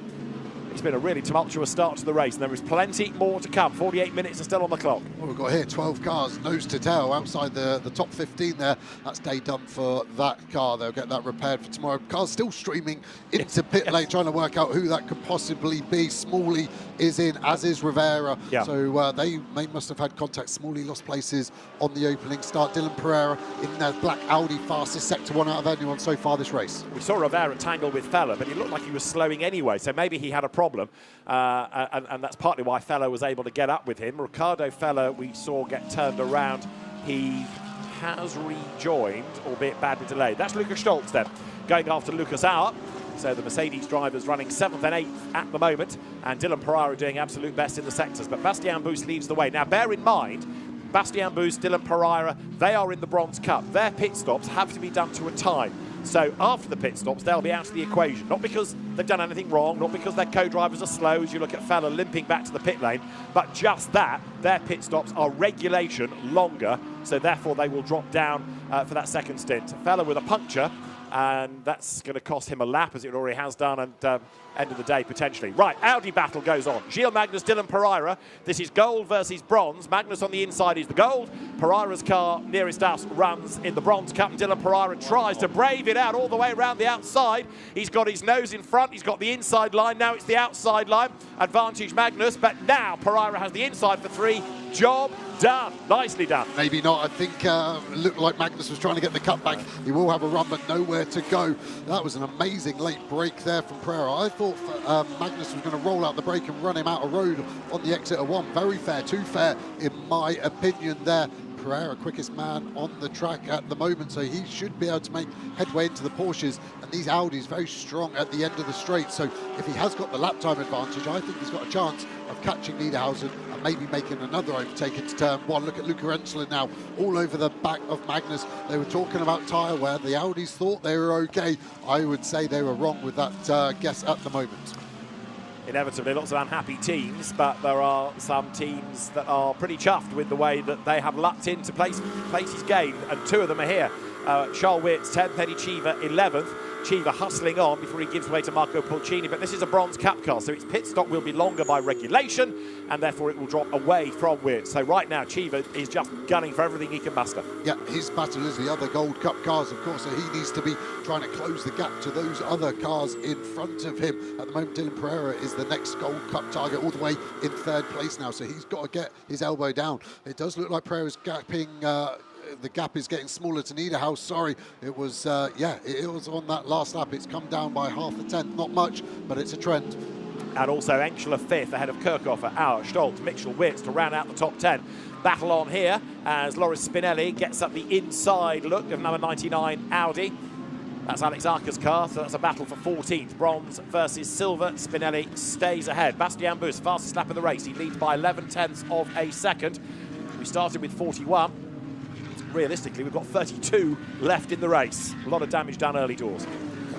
It's been a really tumultuous start to the race, and there is plenty more to come. 48 minutes are still on the clock.
Well, we've got here 12 cars nose to tail outside the top 15 there. That's day done for that car. They'll get that repaired for tomorrow. Cars still streaming into pit lane, trying to work out who that could possibly be. Smalley is in, as is Rivera.
Yeah.
So they must have had contact. Smalley lost places on the opening start. Dylan Pereira in the black Audi, fastest sector 1 out of anyone so far this race.
We saw Rivera tangle with Feller, but he looked like he was slowing anyway, so maybe he had a problem. And that's partly why Feller was able to get up with him. Ricardo Feller, we saw get turned around. He has rejoined, albeit badly delayed. That's Lucas Stoltz then, going after Lucas Auer. So the Mercedes drivers running 7th and 8th at the moment, and Dylan Pereira doing absolute best in the sectors. But Bastien Boost leads the way. Now, bear in mind, Bastien Boost, Dylan Pereira, they are in the Bronze Cup. Their pit stops have to be done to a time. So after the pit stops, they'll be out of the equation. Not because they've done anything wrong, not because their co-drivers are slow, as you look at Feller limping back to the pit lane, but just that their pit stops are regulation longer, so therefore they will drop down for that second stint. Feller with a puncture, and that's going to cost him a lap, as it already has done, and end of the day, potentially. Right, Audi battle goes on. Gilles Magnus, Dylan Pereira. This is gold versus bronze. Magnus on the inside is the gold. Pereira's car nearest us runs in the Bronze Cup, and Dylan Pereira tries to brave it out all the way around the outside. He's got his nose in front. He's got the inside line. Now it's the outside line. Advantage Magnus, but now Pereira has the inside for 3. Job done. Nicely done.
Maybe not. I think it looked like Magnus was trying to get the cutback. He will have a run, but nowhere to go. That was an amazing late break there from Pereira. I thought Magnus was going to roll out the brake and run him out of road on the exit of 1. Very fair, too fair, in my opinion there. Pereira, quickest man on the track at the moment, so he should be able to make headway into the Porsches, and these Audis very strong at the end of the straight, so if he has got the lap time advantage, I think he's got a chance of catching Niederhausen and maybe making another overtake into turn 1. Look at Luca Rensler now all over the back of Magnus. They were talking about tyre wear. The Audis thought they were okay. I would say they were wrong with that guess at the moment.
Inevitably, lots of unhappy teams, but there are some teams that are pretty chuffed with the way that they have lucked into places gained, and 2 of them are here. Charles Wirtz, 10th, Eddie Cheever, 11th. Cheever hustling on before he gives way to Marco Pulcini, but this is a Bronze Cup car, so its pit stop will be longer by regulation, and therefore it will drop away from Wirtz. So right now, Cheever is just gunning for everything he can muster.
Yeah, his battle is the other Gold Cup cars, of course, so he needs to be trying to close the gap to those other cars in front of him. At the moment, Dylan Pereira is the next Gold Cup target, all the way in 3rd place now, so he's got to get his elbow down. It does look like Pereira's gapping... the gap is getting smaller to Niederhaus. Sorry, it was, it was on that last lap. It's come down by half a tenth. Not much, but it's a trend.
And also Enschler 5th ahead of Kirchhofer, Auer, Stoltz, Mitchell, Wirtz to round out the top 10. Battle on here as Loris Spinelli gets up the inside look of number 99 Audi. That's Alex Arca's car, so that's a battle for 14th. Bronze versus silver. Spinelli stays ahead. Bastien Boost, fastest lap of the race. He leads by 11 tenths of a second. We started with 41. Realistically, we've got 32 left in the race. A lot of damage done early doors.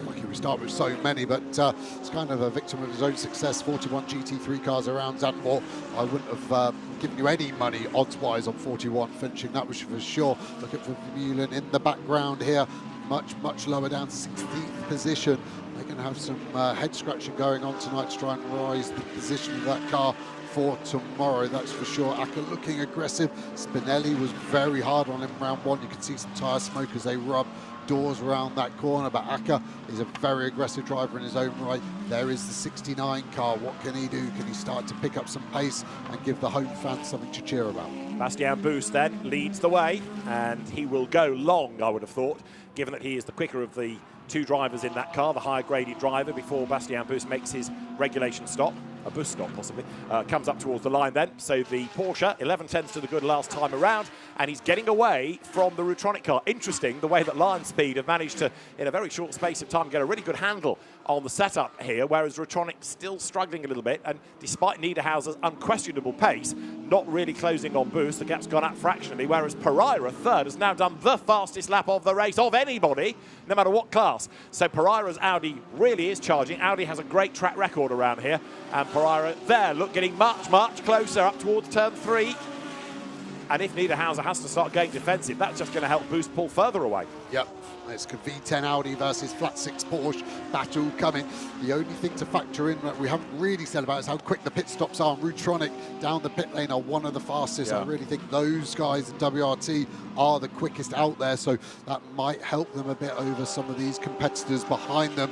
Lucky we start with so many, but it's kind of a victim of his own success. 41 GT3 cars around Zandvoort. I wouldn't have given you any money odds-wise on 41 finishing, that was for sure. Look at Vermeulen in the background here, much lower down, 16th position. They're going to have some head scratching going on tonight to try and rise the position of that car for tomorrow, that's for sure. Acker looking aggressive. Spinelli was very hard on him round 1. You can see some tyre smoke as they rub doors around that corner, but Acker is a very aggressive driver in his own right. There is the 69 car. What can he do? Can he start to pick up some pace and give the home fans something to cheer about?
Bastien Boost then leads the way, and he will go long, I would have thought, given that he is the quicker of the 2 drivers in that car, the higher graded driver, before Bastien Boost makes his regulation stop. A boost stop, possibly. Comes up towards the line then. So the Porsche, 11 tenths to the good last time around, and he's getting away from the Rutronic car. Interesting, the way that Lion Speed have managed to, in a very short space of time, get a really good handle on the setup here, whereas Rutronic still struggling a little bit, and despite Niederhausen's unquestionable pace, not really closing on Boost. The gap's gone up fractionally, whereas Pereira, 3rd, has now done the fastest lap of the race of anybody, no matter what class. So Pereira's Audi really is charging. Audi has a great track record around here, and Pereira there, look, getting much closer up towards turn 3. And if Niederhausen has to start going defensive, that's just going to help Boost pull further away.
Yep, it's V10 Audi versus flat 6 Porsche battle coming. The only thing to factor in that we haven't really said about is how quick the pit stops are. Rutronic down the pit lane are one of the fastest. Yeah. I really think those guys in WRT are the quickest out there, so that might help them a bit over some of these competitors behind them.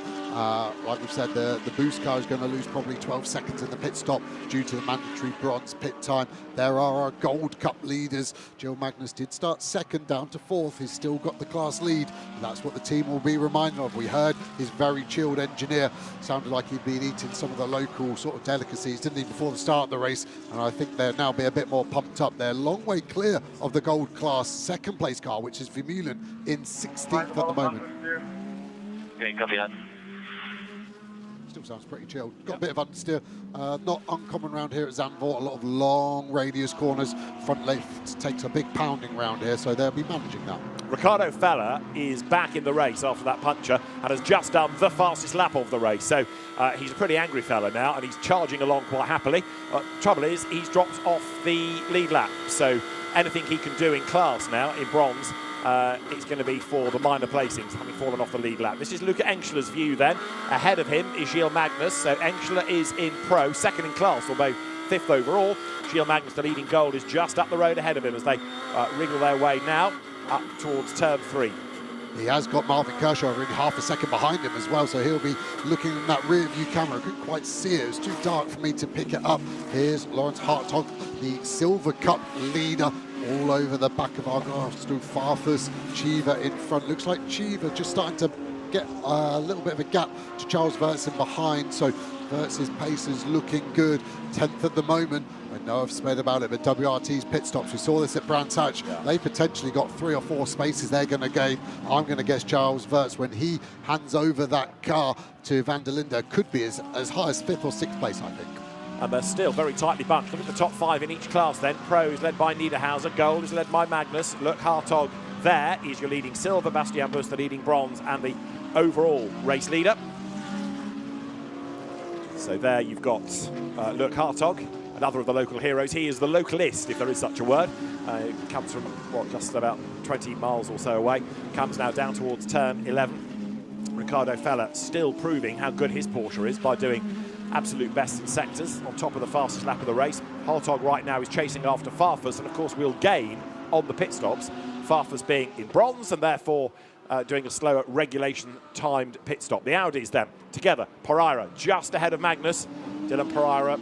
Like we've said, the Boost car is going to lose probably 12 seconds in the pit stop due to the mandatory bronze pit time. There are our Gold Cup leaders. Gilles Magnus did start 2nd, down to 4th. He's still got the class lead. lead. That's what the team will be reminded of. We heard his very chilled engineer. Sounded like he'd been eating some of the local sort of delicacies, didn't he, before the start of the race? And I think they'll now be a bit more pumped up. They're a long way clear of the gold class second place car, which is Vermeulen in 16th at the moment.
Okay, copy that.
Still sounds pretty chilled. Got a bit of understeer. Not uncommon round here at Zandvoort. A lot of long radius corners. Front left takes a big pounding round here, so they'll be managing that.
Ricardo Feller is back in the race after that puncture and has just done the fastest lap of the race. So he's a pretty angry fella now, and he's charging along quite happily. Trouble is, he's dropped off the lead lap. So anything he can do in class now, in bronze, it's going to be for the minor placings, having fallen off the lead lap. This is Luca Engschler's view then. Ahead of him is Gilles Magnus. So Engschler is in pro, second in class, although 5th overall. Gilles Magnus, the leading gold, is just up the road ahead of him as they wriggle their way now up towards turn 3.
He has got Marvin Kirchhofer in half a second behind him as well, so he'll be looking in that rear view camera. Couldn't quite see it. It was too dark for me to pick it up. Here's Lawrence Hartog, the Silver Cup leader, all over the back of our graphs. Through Farfus, Chiva in front. Looks like Chiva just starting to get a little bit of a gap to Charles Wirtz in behind, so Wirtz's pace is looking good. 10th at the moment. I know I've spoken about it, but WRT's pit stops, we saw this at Brands Hatch. Yeah. They potentially got 3 or 4 spaces they're going to gain. I'm going to guess Charles Wirtz, when he hands over that car to Van der Linde, could be as high as 5th or 6th place, I think.
And they're still very tightly bunched. Look at the top 5 in each class then. Pro is led by Niederhauser. Gold is led by Magnus. Look, Hartog there is your leading silver. Bastian Buss, the leading bronze, and the overall race leader. So there you've got Luke Hartog, another of the local heroes. He is the localist, if there is such a word. He comes from, what, just about 20 miles or so away. Comes now down towards turn 11. Ricardo Feller still proving how good his Porsche is by doing absolute best in sectors, on top of the fastest lap of the race. Hartog right now is chasing after Farfus, and of course will gain on the pit stops. Farfus being in bronze and therefore doing a slower regulation-timed pit stop. The Audis then, together, Pereira just ahead of Magnus. Dylan Pereira,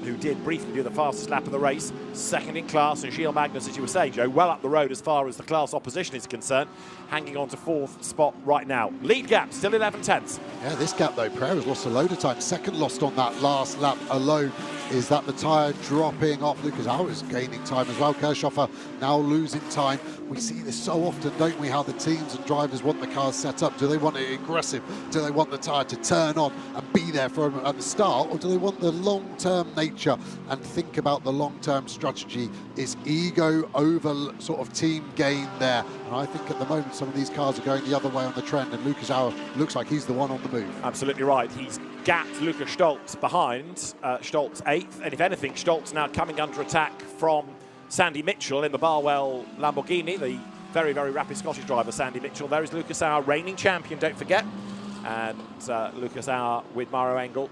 who did briefly do the fastest lap of the race, second in class, and Gilles Magnus, as you were saying, Joe, well up the road as far as the class opposition is concerned, hanging on to 4th spot right now. Lead gap, still 11 tenths.
Yeah, this gap though, Pereira's lost a load of time. Second lost on that last lap alone. Is that the tyre dropping off? Lucas Auer's gaining time as well. Kirchhofer now losing time. We see this so often, don't we, how the teams and drivers want the cars set up. Do they want it aggressive? Do they want the tyre to turn on and be there for them at the start? Or do they want the long-term nature and think about the long-term strategy? Is ego over sort of team gain there? And I think at the moment some of these cars are going the other way on the trend, and Lucas Auer looks like he's the one on the move.
Absolutely right. He's gapped Lukas Stoltz behind. Stoltz 8th, and if anything, Stoltz now coming under attack from Sandy Mitchell in the Barwell Lamborghini, the very, very rapid Scottish driver, Sandy Mitchell. There is Lucas Auer, reigning champion, don't forget. And Lucas Auer with Mauro Engel,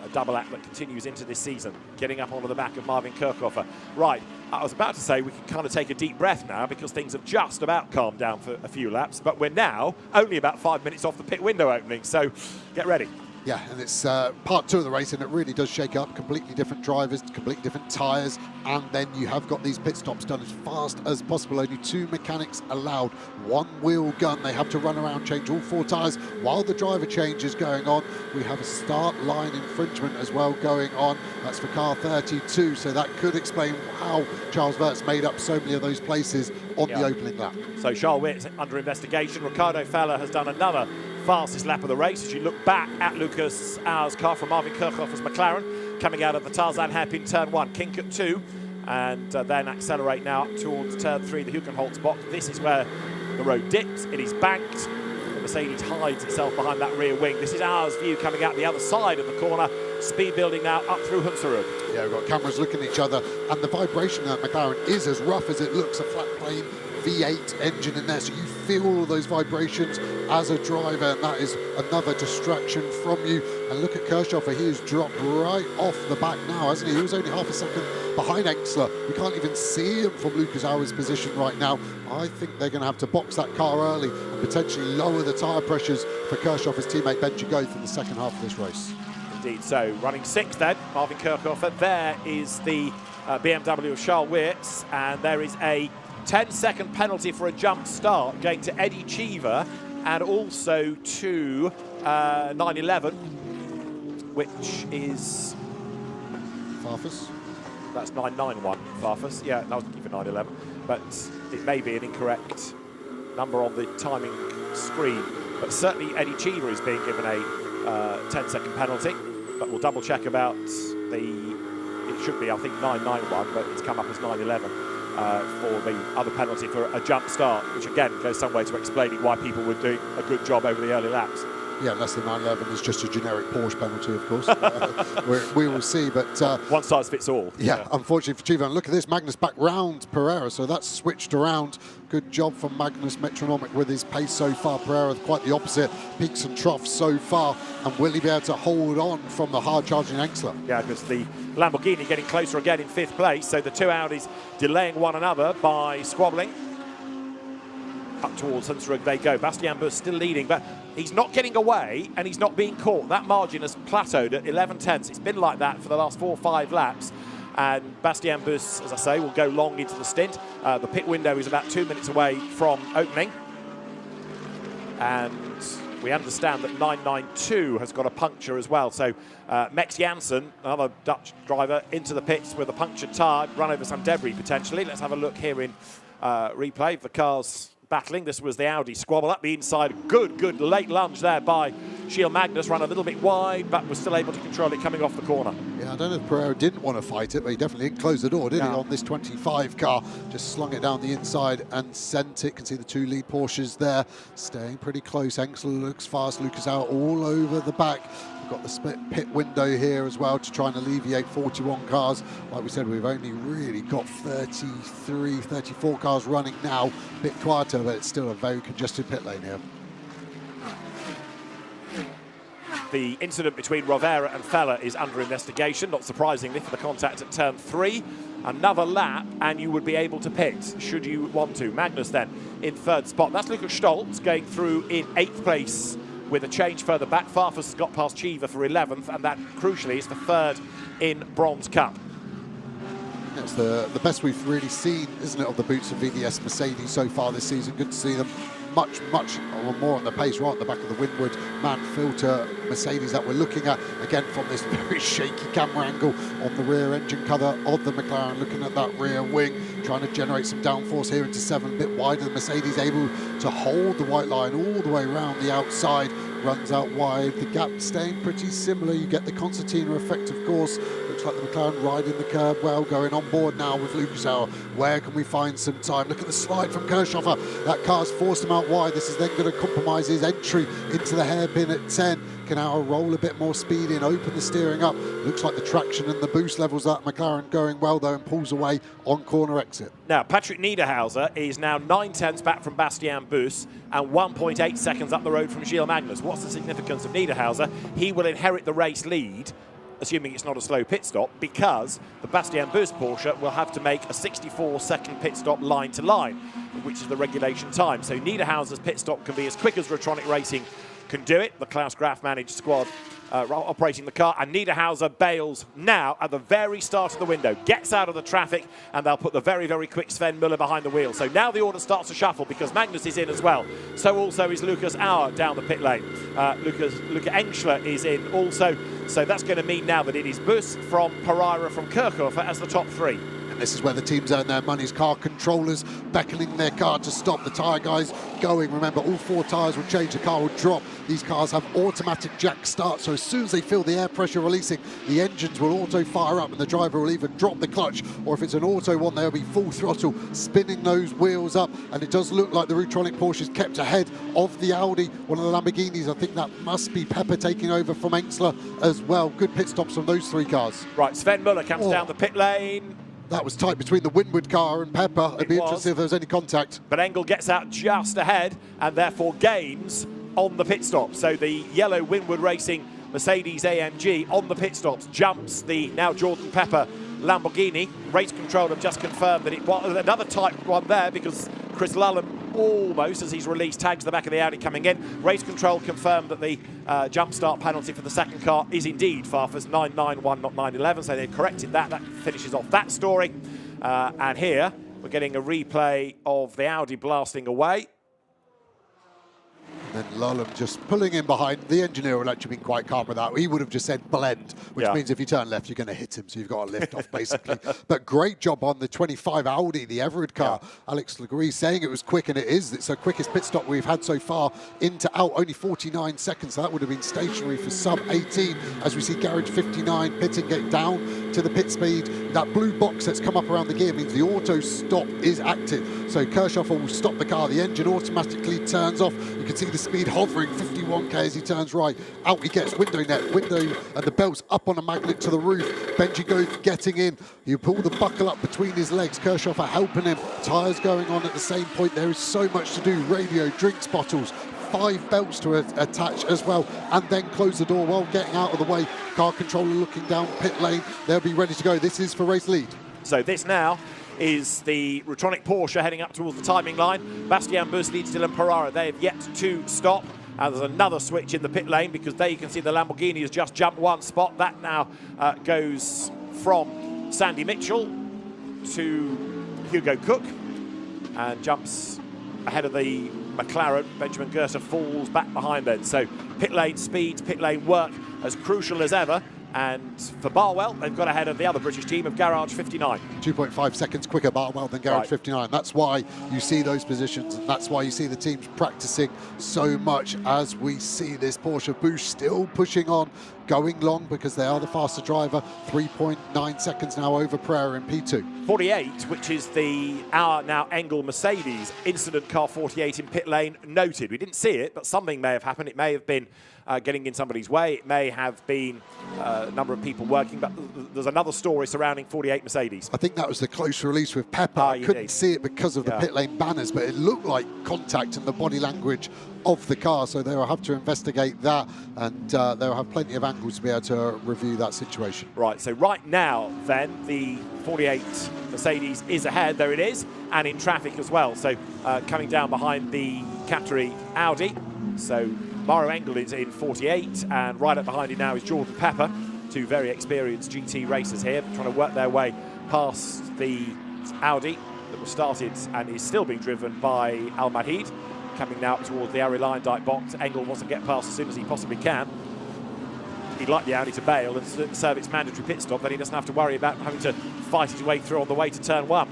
a double act that continues into this season, getting up onto the back of Marvin Kirchhofer. Right, I was about to say we can kind of take a deep breath now because things have just about calmed down for a few laps, but we're now only about 5 minutes off the pit window opening, so get ready.
Yeah, and it's part 2 of the race, and it really does shake up. Completely different drivers, completely different tyres, and then you have got these pit stops done as fast as possible. Only 2 mechanics allowed, 1 wheel gun. They have to run around, change all 4 tyres while the driver change is going on. We have a start line infringement as well going on. That's for car 32, so that could explain how Charles Wirtz made up so many of those places on the opening lap.
So Charles Wirtz under investigation. Ricardo Feller has done another fastest lap of the race. As you look back at Lucas Auer's car from Marvin Kirchhofer's McLaren, coming out of the Tarzan hairpin turn 1, kink at 2, and then accelerate now up towards turn 3, the Hugenholtz box. This is where the road dips, it is banked, the Mercedes hides itself behind that rear wing. This is Auer's view coming out the other side of the corner, speed building now up through Hunsrück.
Yeah, we've got cameras looking at each other, and the vibration in that McLaren is as rough as it looks. A flat plane V8 engine in there, so you feel all those vibrations as a driver, and that is another distraction from you. And look at Kirchhofer, he has dropped right off the back now, hasn't he? He was only half a second behind Engschler. We can't even see him from Lucas Auer's position right now. I think they're going to have to box that car early and potentially lower the tyre pressures for Kirchhofer's teammate Ben Goeth in the second half of this race.
Indeed, so running 6th then, Marvin Kirchhofer. There is the BMW of Charles Wirtz, and there is a 10-second penalty for a jump start going to Eddie Cheever and also to 911, which is
Farfus.
That's 991 Farfus. Yeah, I was looking for 911, but it may be an incorrect number on the timing screen. But certainly Eddie Cheever is being given a 10-second penalty. But we'll double check about it should be, I think, 991, but it's come up as 911 for the other penalty for a jump start, which again goes some way to explaining why people were doing a good job over the early laps.
Yeah, unless the 911 is just a generic Porsche penalty, of course. We will see, but...
one size fits all.
Yeah, unfortunately for Cheever. And look at this, Magnus back round Pereira, so that's switched around. Good job from Magnus Metronomic with his pace so far. Pereira quite the opposite, peaks and troughs so far. And will he be able to hold on from the hard-charging Engstler?
Yeah, because the Lamborghini getting closer again in 5th place, so the two Audis delaying one another by squabbling. Up towards Hunsrug they go. Bastien Bus still leading, but he's not getting away and he's not being caught. That margin has plateaued at 11 tenths. It's been like that for the last 4 or 5 laps. And Bastien Bus, as I say, will go long into the stint. The pit window is about 2 minutes away from opening. And we understand that 992 has got a puncture as well. So Mex Janssen, another Dutch driver, into the pits with a punctured tyre, run over some debris potentially. Let's have a look here in replay. The cars battling. This was the Audi squabble up the inside. Good late lunge there by Gilles Magnus. Ran a little bit wide, but was still able to control it coming off the corner.
Yeah, I don't know if Pereira didn't want to fight it, but he definitely didn't close the door, did he, on this 25 car? Just slung it down the inside and sent it. Can see the 2 lead Porsches there, staying pretty close. Engstler looks fast. Lucas out all over the back. We've got the split pit window here as well to try and alleviate 41 cars. Like we said, we've only really got 33, 34 cars running now. A bit quieter, but it's still a very congested pit lane here.
The incident between Rovera and Feller is under investigation, not surprisingly, for the contact at turn 3. Another lap and you would be able to pit, should you want to. Magnus then in 3rd spot. That's Lucas Stoltz going through in 8th place with a change further back. Farfus has got past Cheever for 11th, and that, crucially, is the 3rd in Bronze Cup.
It's the best we've really seen, isn't it, of the boots of VDS Mercedes so far this season. Good to see them much more on the pace, right at the back of the Windward man filter Mercedes that we're looking at. Again, from this very shaky camera angle on the rear engine cover of the McLaren, looking at that rear wing, trying to generate some downforce here into 7, a bit wider. The Mercedes able to hold the white line all the way around the outside, runs out wide. The gap staying pretty similar. You get the concertina effect, of course. Looks like the McLaren riding the curb well, going on board now with Lucas Auer. Where can we find some time? Look at the slide from Kirchhofer. That car's forced him out wide. This is then going to compromise his entry into the hairpin at 10. Can Auer roll a bit more speed in, open the steering up? Looks like the traction and the boost levels that McLaren going well though, and pulls away on corner exit.
Now, Patrick Niederhauser is now 9 tenths back from Bastien Bus and 1.8 seconds up the road from Gilles Magnus. What's the significance of Niederhauser? He will inherit the race lead, assuming it's not a slow pit stop, because the Bastien Bus Porsche will have to make a 64-second pit stop line to line, which is the regulation time. So Niederhauser's pit stop can be as quick as Rotronic Racing can do it. The Klaus Graf managed squad operating the car, and Niederhauser bails now at the very start of the window, gets out of the traffic, and they'll put the very quick Sven Müller behind the wheel. So now the order starts to shuffle because Magnus is in as well. So also is Lucas Auer down the pit lane. Luca Engstler is in also. So that's going to mean now that it is Bus from Pereira from Kirchhofer as the top 3.
This is where the teams earn their money. Car controllers beckoning their car to stop. The tyre guys going. Remember, all 4 tyres will change. The car will drop. These cars have automatic jack start, so as soon as they feel the air pressure releasing, the engines will auto fire up and the driver will either drop the clutch, or if it's an auto one, they'll be full throttle, spinning those wheels up. And it does look like the Rutronic Porsche is kept ahead of the Audi, one of the Lamborghinis. I think that must be Pepper taking over from Engstler as well. Good pit stops from those 3 cars.
Right, Sven Müller comes down the pit lane.
That was tight between the Windward car and Pepper. It'd be interesting if there was any contact.
But Engel gets out just ahead and therefore gains on the pit stop. So the yellow Windward Racing Mercedes AMG on the pit stops jumps the now Jordan Pepper Lamborghini. Race Control have just confirmed that it was another tight one there because Chris Lullen almost, as he's released, tags the back of the Audi coming in. Race Control confirmed that the jump start penalty for the second car is indeed Farfus 991, not 911, so they've corrected that. That finishes off that story. And here We're getting a replay of the Audi blasting away.
Then Lulham just pulling in behind. The engineer will actually be quite calm with that. He would have just said blend, which means if you turn left, you're going to hit him. So you've got to lift off, basically. But great job on the 25 Audi, the Everett car. Alex Legris saying it was quick, and it is. It's the quickest pit stop we've had so far, into out, only 49 seconds. So that would have been stationary for sub 18. As we see Garage 59 pitting, get down to the pit speed. That blue box that's come up around the gear means the auto stop is active. So Kirchhoff will stop the car. The engine automatically turns off. You can see the speed hovering 51k as he turns right. Out he gets, window and the belt's up on a magnet to the roof. Benji Goth getting in. You pull the buckle up between his legs. Kirchhoff are helping him. Tyres going on at the same point. There is so much to do. Radio, drinks bottles, 5 belts to attach as well, and then close the door while getting out of the way. Car controller looking down pit lane. They'll be ready to go. This is for race lead.
So this now is the Rutronic Porsche heading up towards the timing line. Bastien Bus leads Dylan Pereira. They have yet to stop. And there's another switch in the pit lane because there you can see the Lamborghini has just jumped one spot. That now goes from Sandy Mitchell to Hugo Cook and jumps ahead of the McLaren. Benjamin Goethe falls back behind then. So pit lane speed, pit lane work as crucial as ever. And for Barwell, they've got ahead of the other British team of Garage 59.
2.5 seconds quicker Barwell than Garage 59. That's why you see those positions, and that's why you see the teams practicing so much as we see this Porsche boost still pushing on, going long because they are the faster driver. 3.9 seconds now over Pereira in P2.
48, which is our now Engel Mercedes incident car 48 in pit lane, noted. We didn't see it, but something may have happened. It may have been getting in somebody's way. It may have been a number of people working, but there's another story surrounding 48 Mercedes.
I think that was the close release with Pepper. I couldn't see it because of the pit lane banners, but it looked like contact and the body language of the car, so they'll have to investigate that, and they'll have plenty of angles to be able to review that situation.
Right, so right now then the 48 Mercedes is ahead, there it is, and in traffic as well, so coming down behind the Qatari Audi. So Mauro Engel is in 48, and right up behind him now is Jordan Pepper, two very experienced GT racers here, trying to work their way past the Audi that was started and is still being driven by Al Mahid. Coming now up towards the Ari Lyndike box. Engel wants to get past as soon as he possibly can. He'd like the Audi to bail and serve its mandatory pit stop, then he doesn't have to worry about having to fight his way through on the way to turn 1.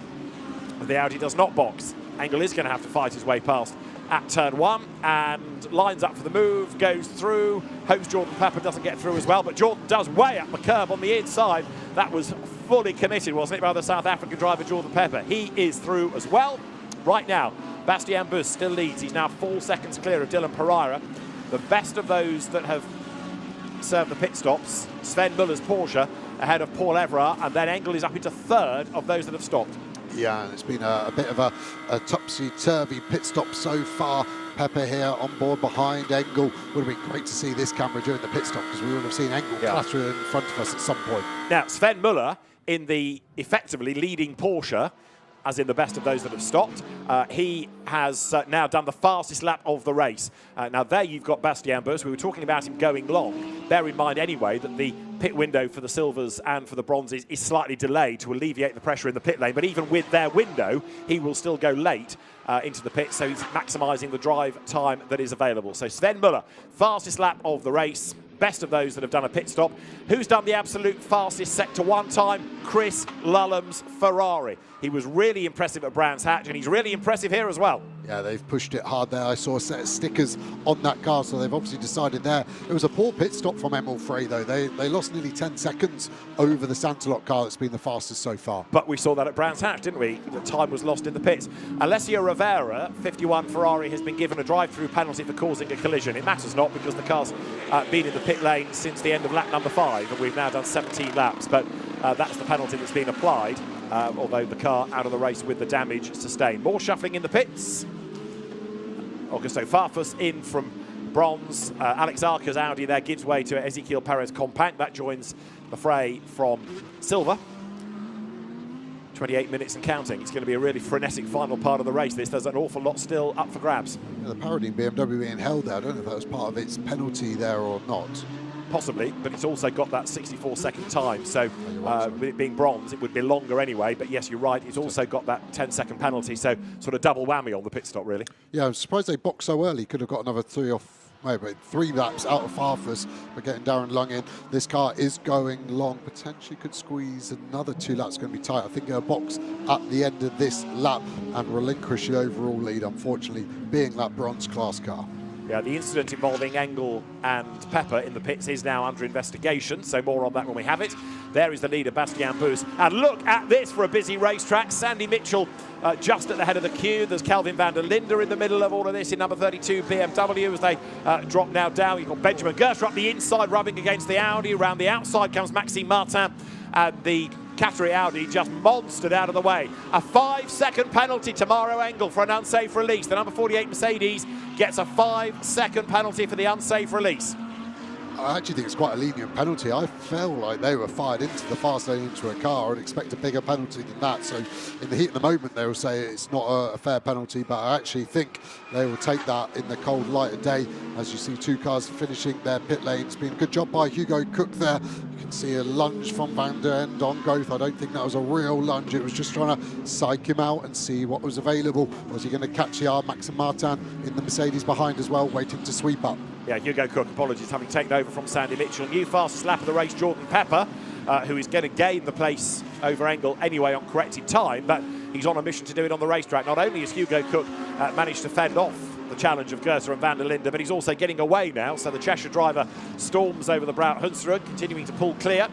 But the Audi does not box. Engel is going to have to fight his way past at turn 1 and lines up for the move, goes through, hopes Jordan Pepper doesn't get through as well, but Jordan does way up the curb on the inside. That was fully committed, wasn't it, by the South African driver Jordan Pepper. He is through as well. Right now, Bastien Bus still leads. He's now 4 seconds clear of Dylan Pereira. The best of those that have served the pit stops, Sven Muller's Porsche ahead of Paul Everard, and then Engel is up into 3rd of those that have stopped.
Yeah, and it's been a bit of a topsy-turvy pit stop so far. Pepper here on board behind Engel. Would have been great to see this camera during the pit stop because we would have seen Engel clatter in front of us at some point.
Now, Sven Muller in the effectively leading Porsche, as in the best of those that have stopped. He has now done the fastest lap of the race. Now there you've got Bastien Bus. We were talking about him going long. Bear in mind anyway that the pit window for the silvers and for the bronzes is slightly delayed to alleviate the pressure in the pit lane. But even with their window, he will still go late into the pit. So he's maximising the drive time that is available. So Sven Muller, fastest lap of the race. Best of those that have done a pit stop. Who's done the absolute fastest Sector 1 time? Chris Lulham's Ferrari. He was really impressive at Brands Hatch, and he's really impressive here as well.
Yeah, they've pushed it hard there. I saw a set of stickers on that car, so they've obviously decided there. It was a poor pit stop from Emil Frey, though. They lost nearly 10 seconds over the Santalot car that's been the fastest so far.
But we saw that at Brands Hatch, didn't we? The time was lost in the pits. Alessio Rivera, 51 Ferrari, has been given a drive-through penalty for causing a collision. It matters not because the car's been in the pit lane since the end of lap number 5, and we've now done 17 laps. But that's the penalty that's been applied, although the car out of the race with the damage sustained. More shuffling in the pits. Augusto Farfus in from bronze. Alex Arca's Audi there gives way to Ezequiel Perez Compact. That joins the fray from silver. 28 minutes and counting. It's going to be a really frenetic final part of the race. There's an awful lot still up for grabs.
Yeah, the Paradine BMW being held there. I don't know if that was part of its penalty there or not.
possibly, but it's also got that 64-second time. So with it being bronze, it would be longer anyway. But yes, you're right. It's also got that 10-second penalty. So sort of double whammy on the pit stop, really.
Yeah, I'm surprised they boxed so early. Could have got another 3 laps out of Farfus, but getting Darren Lung in. This car is going long. Potentially could squeeze another 2 laps. Going to be tight. I think a box at the end of this lap and relinquish the overall lead, unfortunately, being that bronze class car.
Yeah, the incident involving Engel and Pepper in the pits is now under investigation, so more on that when we have it. There is the leader, Bastien Bus. And look at this for a busy racetrack. Sandy Mitchell just at the head of the queue. There's Kelvin van der Linde in the middle of all of this in number 32 BMW as they drop now down. You've got Benjamin Gerster up the inside, rubbing against the Audi. Around the outside comes Maxime Martin, and the Qatari Audi just monstered out of the way. A 5-second penalty to Mauro Engel for an unsafe release. The number 48 Mercedes gets a 5-second penalty for the unsafe release.
I actually think it's quite a lenient penalty. I felt like they were fired into the fast lane into a car. I'd expect a bigger penalty than that. So in the heat of the moment, they will say it's not a fair penalty, but I actually think they will take that in the cold light of day. As you see 2 cars finishing their pit lanes. Been a good job by Hugo Cook there. You can see a lunge from Van der End on Goth. I don't think that was a real lunge. It was just trying to psych him out and see what was available. Was he going to catch the Maxime Martin in the Mercedes behind as well, waiting to sweep up?
Yeah, Hugo Cook, apologies, having taken over from Sandy Mitchell. New fastest lap of the race, Jordan Pepper, who is going to gain the place over Engel anyway on corrected time, but he's on a mission to do it on the racetrack. Not only has Hugo Cook managed to fend off the challenge of Gerster and van der Linde, but he's also getting away now. So the Cheshire driver storms over the Brout Hunsrud, continuing to pull clear,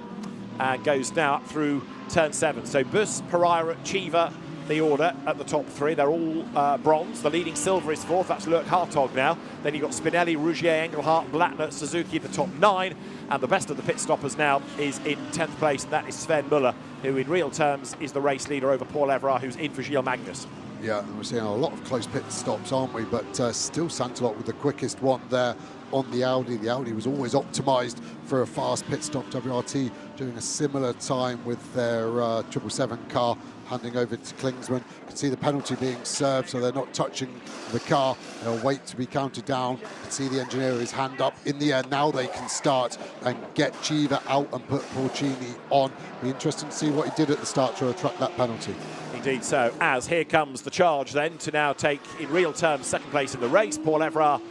and goes now up through turn 7. So Bus, Pereira, Cheever, the order at the top 3. They're all bronze. The leading silver is 4th. That's Lurk Hartog now. Then you've got Spinelli, Rougier, Engelhardt, Blattner, Suzuki in the top 9. And the best of the pit stoppers now is in 10th place. And that is Sven Muller, who in real terms is the race leader over Paul Everard, who's in for Gilles Magnus.
Yeah, and we're seeing a lot of close pit stops, aren't we? But still Santalot with the quickest one there on the Audi. The Audi was always optimised for a fast pit stop. WRT doing a similar time with their 777 car, handing over to Klingsman. You can see the penalty being served, so they're not touching the car. They'll wait to be counted down. You can see the engineer his hand up in the air. Now they can start and get Cheever out and put Porcini on. Be interesting to see what he did at the start to attract that penalty.
Indeed so, as here comes the charge then to now take, in real terms, 2nd place in the race. Paul Everard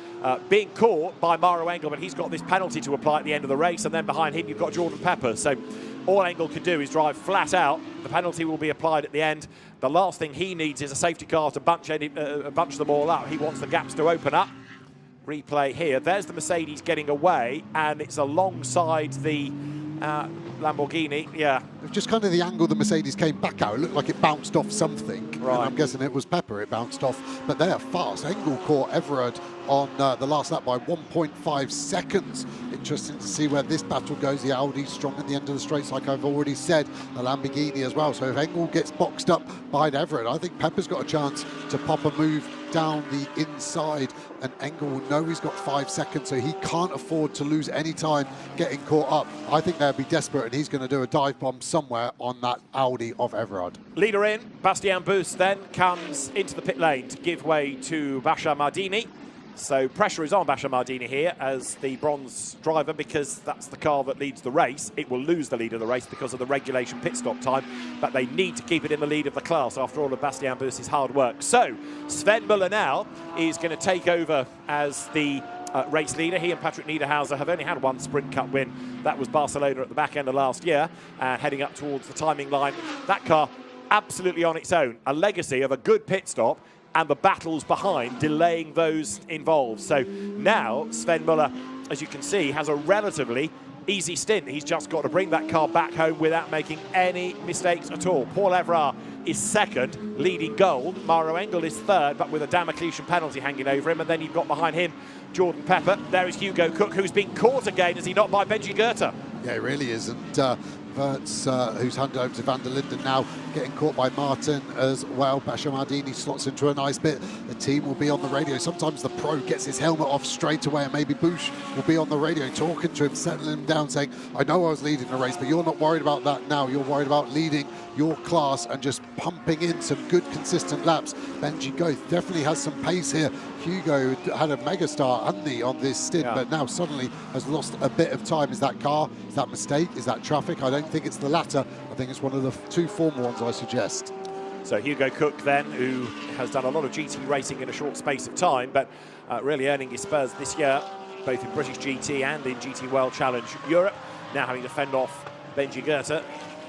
being caught by Mauro Engel, but he's got this penalty to apply at the end of the race, and then behind him you've got Jordan Pepper. So all Engel can do is drive flat out. The penalty will be applied at the end. The last thing he needs is a safety car to bunch them all up. He wants the gaps to open up. Replay here. There's the Mercedes getting away, and it's alongside the Lamborghini. Yeah.
Just kind of the angle the Mercedes came back out. It looked like it bounced off something.
Right.
And I'm guessing it was Pepper it bounced off. But they are fast. Engel caught Everard on the last lap by 1.5 seconds. Interesting to see where this battle goes. The Audi strong at the end of the straights, like I've already said. The Lamborghini as well. So if Engel gets boxed up behind Everard, I think Pepper's got a chance to pop a move down the inside, and Engel will know he's got 5 seconds, so he can't afford to lose any time getting caught up. I think they'll be desperate, and he's going to do a dive bomb somewhere on that Audi of Everard.
Leader in, Bastien Bus then comes into the pit lane to give way to Bashar Mardini. So pressure is on Bashar Mardini here as the bronze driver, because that's the car that leads the race. It will lose the lead of the race because of the regulation pit stop time, but they need to keep it in the lead of the class after all of Bastien Bus's hard work. So Sven Muller now is going to take over as the race leader. He and Patrick Niederhauser have only had one Sprint Cup win. That was Barcelona at the back end of last year, heading up towards the timing line. That car absolutely on its own, a legacy of a good pit stop and the battles behind delaying those involved. So now Sven Muller, as you can see, has a relatively easy stint. He's just got to bring that car back home without making any mistakes at all. Paul Everard is 2nd, leading gold. Mauro Engel is 3rd, but with a Damocletian penalty hanging over him. And then you've got behind him Jordan Pepper. There is Hugo Cook, who's been caught again, is he not, by Benji Goethe?
Yeah, he really is. And Verts, who's handed over to van der Linden now, getting caught by Martin as well. Bashar Mardini slots into a nice bit. The team will be on the radio. Sometimes the pro gets his helmet off straight away, and maybe Bush will be on the radio talking to him, settling him down, saying, I know I was leading the race, but you're not worried about that now. You're worried about leading your class and just pumping in some good, consistent laps. Benji Goethe definitely has some pace here. Hugo had a mega start, hadn't he, on this stint, but now suddenly has lost a bit of time. Is that car? Is that mistake? Is that traffic? I don't think it's the latter. I think it's one of the two former ones, I suggest.
So Hugo Cook then, who has done a lot of GT racing in a short space of time, but really earning his spurs this year, both in British GT and in GT World Challenge Europe, now having to fend off Benji Goethe,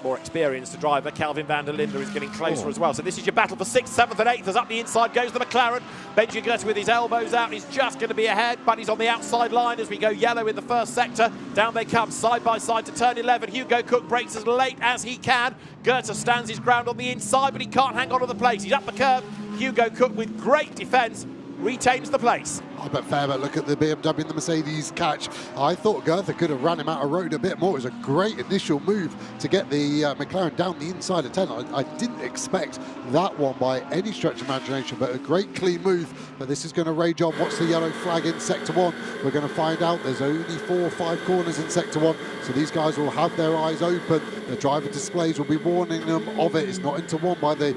more experienced driver. Calvin van der Linde is getting closer as well. So this is your battle for 6th, 7th and 8th as up the inside goes the McLaren. Benji Goethe with his elbows out, he's just going to be ahead, but he's on the outside line as we go yellow in the first sector. Down they come side by side to turn 11. Hugo Cook breaks as late as he can. Goethe stands his ground on the inside, but he can't hang on to the place. He's up the curb. Hugo Cook with great defence retains the place.
I bet Fairbairn, look at the BMW and the Mercedes catch. I thought Goethe could have run him out of road a bit more. It was a great initial move to get the McLaren down the inside of 10. I didn't expect that one by any stretch of imagination, but a great clean move. But this is going to rage on. What's the yellow flag in Sector 1? We're going to find out. There's only 4 or 5 corners in Sector 1, so these guys will have their eyes open. The driver displays will be warning them of it. It's not into one by the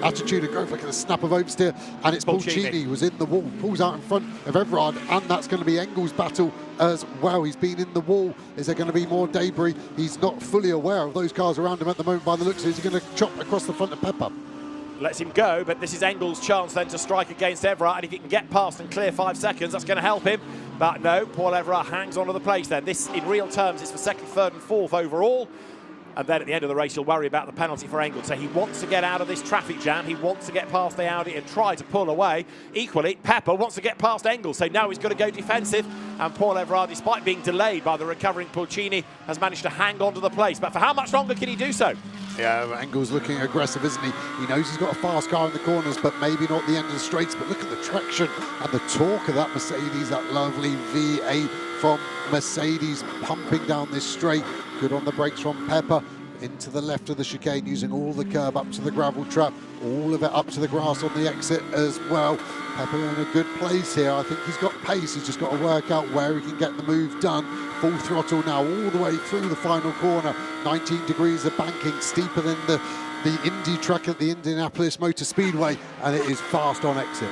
attitude of growth. Look at the snap of oversteer, and it's Pulcini was in the wall, pulls out in front of Everard, and that's going to be Engels' battle as well. He's been in the wall. Is there going to be more debris? He's not fully aware of those cars around him at the moment by the looks of it. He's going to chop across the front of Pepper.
Lets him go, but this is Engels' chance then to strike against Everard, and if he can get past and clear 5 seconds, that's going to help him. But no, Paul Everard hangs on to the place then. This, in real terms, is for 2nd, 3rd and 4th overall. And then at the end of the race, he'll worry about the penalty for Engels. So he wants to get out of this traffic jam. He wants to get past the Audi and try to pull away. Equally, Pepper wants to get past Engels. So now he's got to go defensive. And Paul Everard, despite being delayed by the recovering Pulcini, has managed to hang on to the place. But for how much longer can he do so?
Yeah, Engels looking aggressive, isn't he? He knows he's got a fast car in the corners, but maybe not the end of the straights. But look at the traction and the torque of that Mercedes, that lovely V8 from Mercedes pumping down this straight. Good on the brakes from Pepper. Into the left of the chicane, using all the curb up to the gravel trap, all of it up to the grass on the exit as well. Pepper in a good place here. I think he's got pace. He's just got to work out where he can get the move done. Full throttle now all the way through the final corner. 19 degrees of banking, steeper than the Indy track at the Indianapolis Motor Speedway, and it is fast on exit.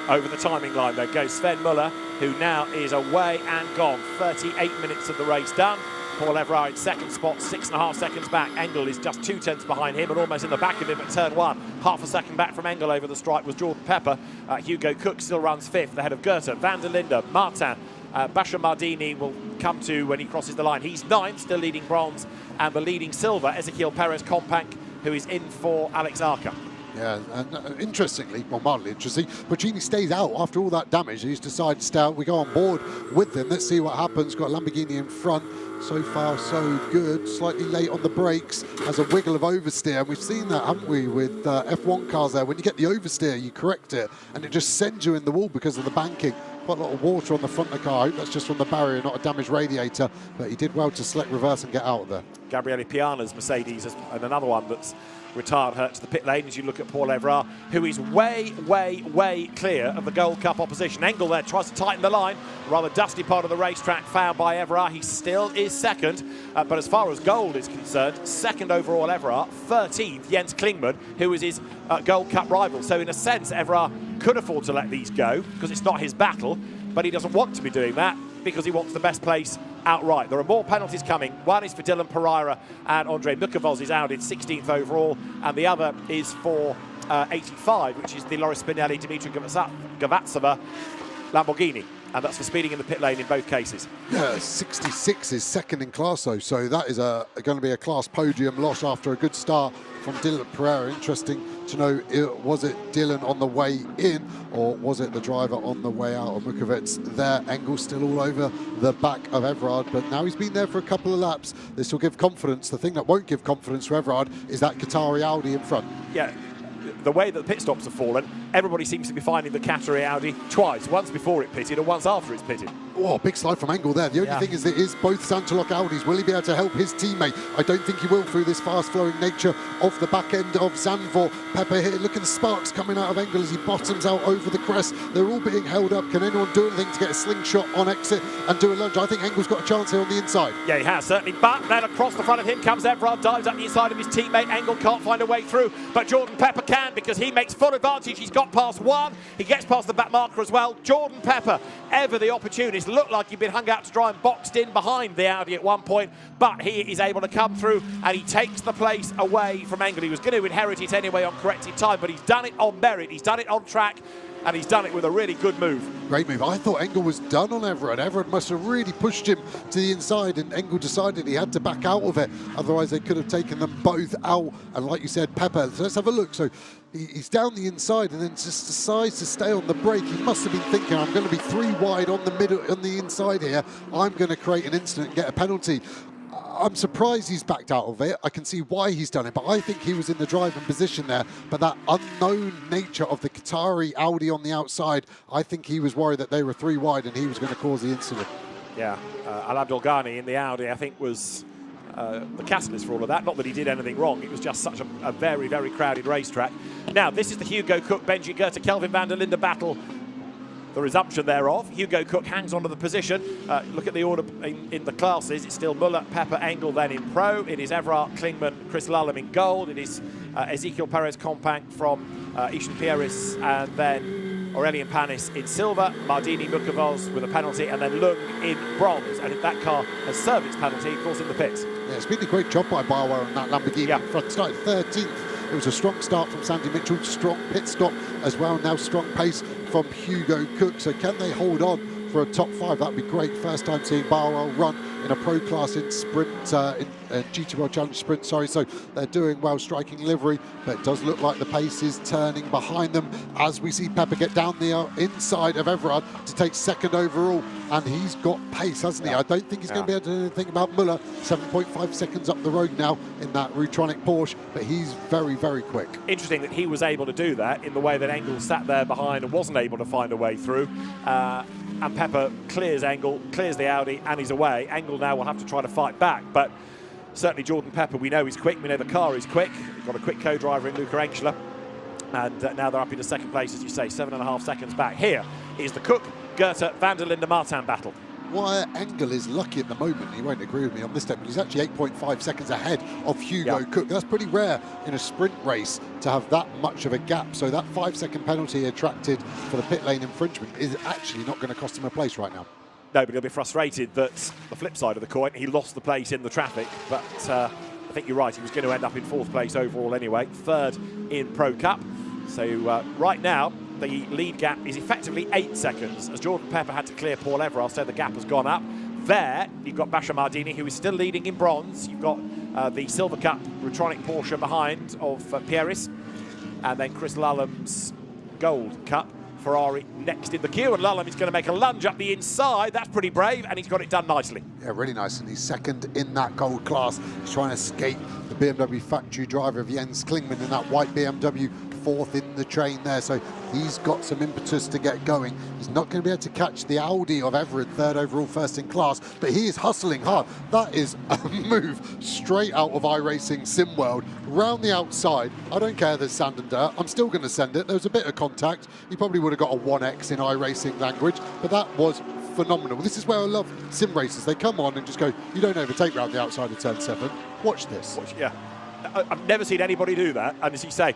Over the timing line though goes Sven Muller, who now is away and gone. 38 minutes of the race done. Paul Everard in 2nd spot, 6.5 seconds back. Engel is just 2 tenths behind him and almost in the back of him at turn 1. Half a second back from Engel over the stripe was Jordan Pepper. Hugo Cook still runs 5th ahead of Goethe. Van der Linde, Martin, Bashar Mardini will come to when he crosses the line. He's 9th, still leading bronze, and the leading silver, Ezequiel Perez Companc, who is in for Alex Arca.
Yeah, and interestingly, well, mildly interesting, Pulcini stays out after all that damage. He's decided to stay out. We go on board with them. Let's see what happens. Got a Lamborghini in front. So far, so good. Slightly late on the brakes. Has a wiggle of oversteer. And we've seen that, haven't we, with F1 cars there. When you get the oversteer, you correct it, and it just sends you in the wall because of the banking. Quite a lot of water on the front of the car. I hope that's just from the barrier, not a damaged radiator. But he did well to select reverse and get out of there.
Gabriele Piana's Mercedes and another one that's retired hurt to the pit lane as you look at Paul Everard, who is way, way, way clear of the Gold Cup opposition. Engel there tries to tighten the line. Rather dusty part of the racetrack fouled by Everard. He still is 2nd, but as far as gold is concerned, 2nd overall Everard, 13th Jens Klingmann, who is his Gold Cup rival. So in a sense, Everard could afford to let these go because it's not his battle, but he doesn't want to be doing that because he wants the best place outright. There are more penalties coming. One is for Dylan Pereira and Andre Mukovoz is out in 16th overall, and the other is for 85, which is the Loris Spinelli, Dimitri Gavatsova Lamborghini, and that's for speeding in the pit lane in both cases.
Yeah, 66 is 2nd in class though, so that is going to be a class podium loss after a good start from Dylan Pereira. Interesting to know, was it Dylan on the way in or was it the driver on the way out? Of Mukovic there, Engels still all over the back of Everard, but now he's been there for a couple of laps. This will give confidence. The thing that won't give confidence to Everard is that Qatari Audi in front.
Yeah, the way that the pit stops have fallen, everybody seems to be finding the Qatari Audi twice, once before it pitted and once after it's pitted.
Oh, big slide from Engel there. The only thing is that it is both Santalok Audis. Will he be able to help his teammate? I don't think he will through this fast-flowing nature of the back end of Zandvoort. Pepper here, look at the sparks coming out of Engel as he bottoms out over the crest. They're all being held up. Can anyone do anything to get a slingshot on exit and do a lunge? I think Engel's got a chance here on the inside.
Yeah, he has, certainly. But then across the front of him comes Everard, dives up the inside of his teammate. Engel can't find a way through, but Jordan Pepper can because he makes full advantage. He's got got past one. He gets past the back marker as well. Jordan Pepper, ever the opportunist, looked like he'd been hung out to dry and boxed in behind the Audi at one point, but he is able to come through and he takes the place away from Engel. He was going to inherit it anyway on corrected time, but he's done it on merit. He's done it on track. And he's done it with a really good move.
Great move. I thought Engel was done on Everard. Everard must have really pushed him to the inside, and Engel decided he had to back out of it. Otherwise, they could have taken them both out. And like you said, Pepper, so let's have a look. So he's down the inside and then just decides to stay on the brake. He must have been thinking, I'm going to be 3 wide on the middle, on the inside here. I'm going to create an incident and get a penalty. I'm surprised he's backed out of it. I can see why he's done it, but I think he was in the driving position there. But that unknown nature of the Qatari Audi on the outside, I think he was worried that they were 3 wide and he was going to cause the incident.
Yeah, Al Abdul Ghani in the Audi, I think, was the catalyst for all of that. Not that he did anything wrong, it was just such a very, very crowded racetrack. Now, this is the Hugo Cook, Benji Goethe, Kelvin van der Linde battle. The resumption thereof. Hugo Cook hangs onto the position. Look at the order in the classes. It's still Muller, Pepper, Engel then in pro. It is Everard, Klingman, Chris Lallam in gold. It is Ezekiel Perez Compact from Ishan Pieris, and then Aurelien Panis in silver. Mardini Mukavoz with a penalty, and then Lung in bronze. And if that car has served its penalty, of course, in the pits.
Yeah, it's been a great job by Barwell on that Lamborghini. Yeah. Front started 13th. It was a strong start from Sandy Mitchell, strong pit stop as well. Now strong pace from Hugo Cook. So can they hold on for a top 5? That would be great. First time seeing Barwell run in a pro class in sprint, in GT World Challenge sprint, sorry. So they're doing well, striking livery, but it does look like the pace is turning behind them as we see Pepper get down the inside of Everard to take 2nd overall. And he's got pace, hasn't he? I don't think he's going to be able to do anything about Muller. 7.5 seconds up the road now in that Rutronic Porsche, but he's very, very quick.
Interesting that he was able to do that in the way that Engel sat there behind and wasn't able to find a way through. And Pepper clears Engel, clears the Audi, and he's away. Engel now will have to try to fight back, but certainly Jordan Pepper, we know he's quick, we know the car is quick. We've got a quick co-driver in Luca Engschler, and now they're up into 2nd place, as you say, 7.5 seconds back. Here is the Cook, Goethe, van der Linde, Martin battle.
Why Engel is lucky at the moment, he won't agree with me on this step, but he's actually 8.5 seconds ahead of Hugo Cook. That's pretty rare in a sprint race to have that much of a gap. So that 5-second penalty attracted for the pit lane infringement is actually not going to cost him a place right now.
No, but he'll be frustrated that the flip side of the coin, he lost the place in the traffic, but I think you're right, he was going to end up in 4th place overall anyway, 3rd in Pro Cup. So right now, the lead gap is effectively 8 seconds, as Jordan Pepper had to clear Paul Everard, so the gap has gone up. There, you've got Basha Mardini, who is still leading in bronze. You've got the Silver Cup Rutronic Porsche behind of Pieris, and then Chris Lallam's Gold Cup Ferrari next in the queue, and Lallam is going to make a lunge up the inside. That's pretty brave, and he's got it done nicely.
Yeah, really nice, and he's 2nd in that gold class. He's trying to escape the BMW factory driver of Jens Klingman in that white BMW, 4th in the train there, so he's got some impetus to get going. He's not going to be able to catch the Audi of Everett, 3rd overall, 1st in class, but he is hustling hard. That is a move straight out of iRacing SimWorld, round the outside. I don't care there's sand and dirt, I'm still going to send it. There was a bit of contact. He probably would have got a 1x in iRacing language, but that was phenomenal. This is where I love sim racers. They come on and just go, you don't overtake round the outside of turn 7. Watch this.
Yeah, I've never seen anybody do that, and as you say,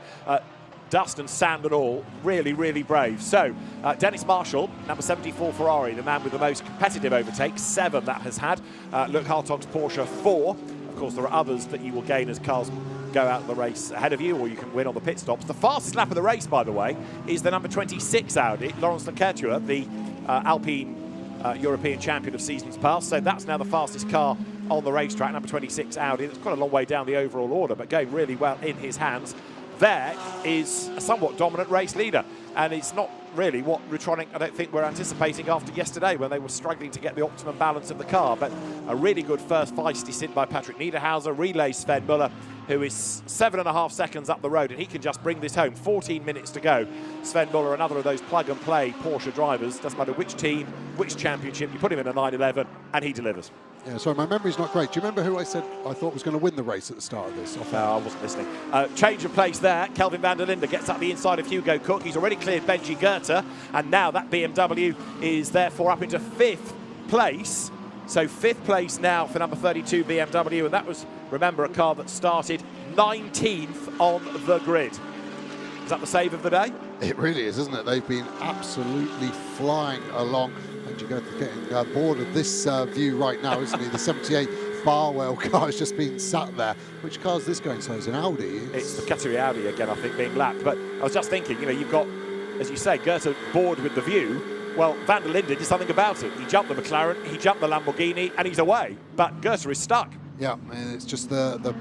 dust and sand and all, really, really brave. So, Dennis Marshall, number 74 Ferrari, the man with the most competitive overtakes, 7 that has had. Luke Hartog's Porsche, 4. Of course, there are others that you will gain as cars go out of the race ahead of you, or you can win on the pit stops. The fastest lap of the race, by the way, is the number 26 Audi, Laurens Leclerc, the Alpine European champion of seasons past. So that's now the fastest car on the racetrack, number 26 Audi. That's quite a long way down the overall order, but going really well in his hands. There is a somewhat dominant race leader, and it's not really what Rutronic, I don't think, were anticipating after yesterday when they were struggling to get the optimum balance of the car. But a really good first feisty stint by Patrick Niederhauser, relays Sven Muller, who is 7.5 seconds up the road, and he can just bring this home. 14 minutes to go. Sven Muller, another of those plug-and-play Porsche drivers, doesn't matter which team, which championship, you put him in a 911, and he delivers.
Yeah, sorry, my memory's not great. Do you remember who I said I thought was going to win the race at the start of this?
No, I wasn't listening. Change of place there. Kelvin van der Linde gets up the inside of Hugo Cook. He's already cleared Benji Goethe, and now that BMW is therefore up into 5th place. So 5th place now for number 32 BMW, and that was, remember, a car that started 19th on the grid. Is that the save of the day?
It really is, isn't it? They've been absolutely flying along. And you go getting bored of this view right now, isn't he? The 78 Barwell car has just been sat there. Which car is this going? So it's an Audi.
It's the Qatari Audi again, I think, being lapped. But I was just thinking, you know, you've got, as you say, Goethe bored with the view. Well, Van der Linde did something about it. He jumped the McLaren, he jumped the Lamborghini, and he's away. But Goethe is stuck.
Yeah, and it's just the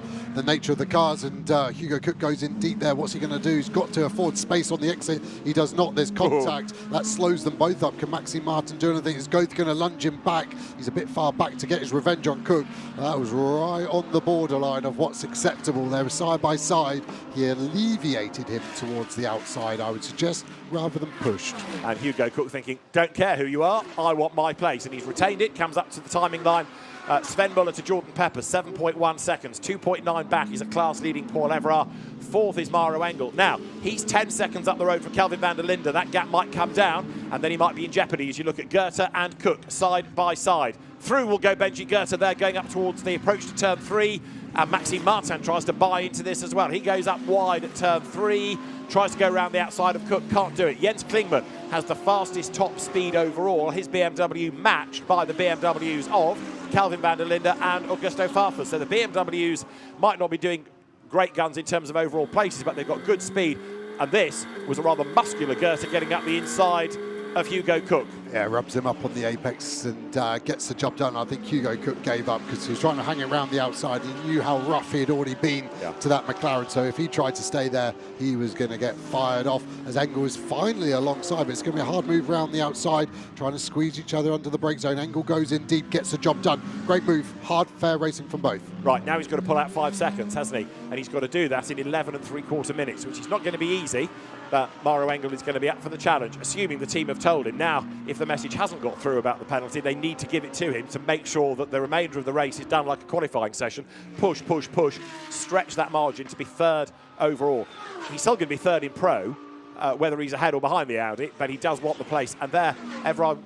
nature of the cars, and Hugo Cook goes in deep there. What's he going to do? He's got to afford space on the exit. He does not. There's contact. That slows them both up. Can Maxime Martin do anything? Is Goethe going to lunge him back? He's a bit far back to get his revenge on Cook. That was right on the borderline of what's acceptable. They were side by side. He alleviated him towards the outside, I would suggest, rather than pushed.
And Hugo Cook thinking, don't care who you are, I want my place. And he's retained it, comes up to the timing line. Sven Muller to Jordan Pepper, 7.1 seconds, 2.9 back. He's a class-leading Paul Everard. Fourth is Mauro Engel. Now, he's 10 seconds up the road from Kelvin van der Linde. That gap might come down, and then he might be in jeopardy as you look at Goethe and Cook side by side. Through will go Benji Goethe there, going up towards the approach to turn 3. And Maxime Martin tries to buy into this as well. He goes up wide at turn 3, tries to go around the outside of Cook, can't do it. Jens Klingman has the fastest top speed overall. His BMW matched by the BMWs of Kelvin van der Linde and Augusto Farfus. So the BMWs might not be doing great guns in terms of overall places, but they've got good speed. And this was a rather muscular Goethe getting up the inside of Hugo Cook.
Yeah, rubs him up on the apex and gets the job done. I think Hugo Cook gave up because he was trying to hang around the outside. He knew how rough he had already been to that McLaren, so if he tried to stay there, he was going to get fired off as Engel is finally alongside. But it's going to be a hard move around the outside, trying to squeeze each other under the brake zone. Engel goes in deep, gets the job done. Great move, hard, fair racing from both.
Right, now he's got to pull out 5 seconds, hasn't he? And he's got to do that in 11 3/4 minutes, which is not going to be easy. But Mauro Engel is going to be up for the challenge, assuming the team have told him. Now, if the message hasn't got through about the penalty, they need to give it to him to make sure that the remainder of the race is done like a qualifying session. Push, push, push, stretch that margin to be third overall. He's still going to be third in pro, whether he's ahead or behind the Audi, but he does want the place. And there, Everard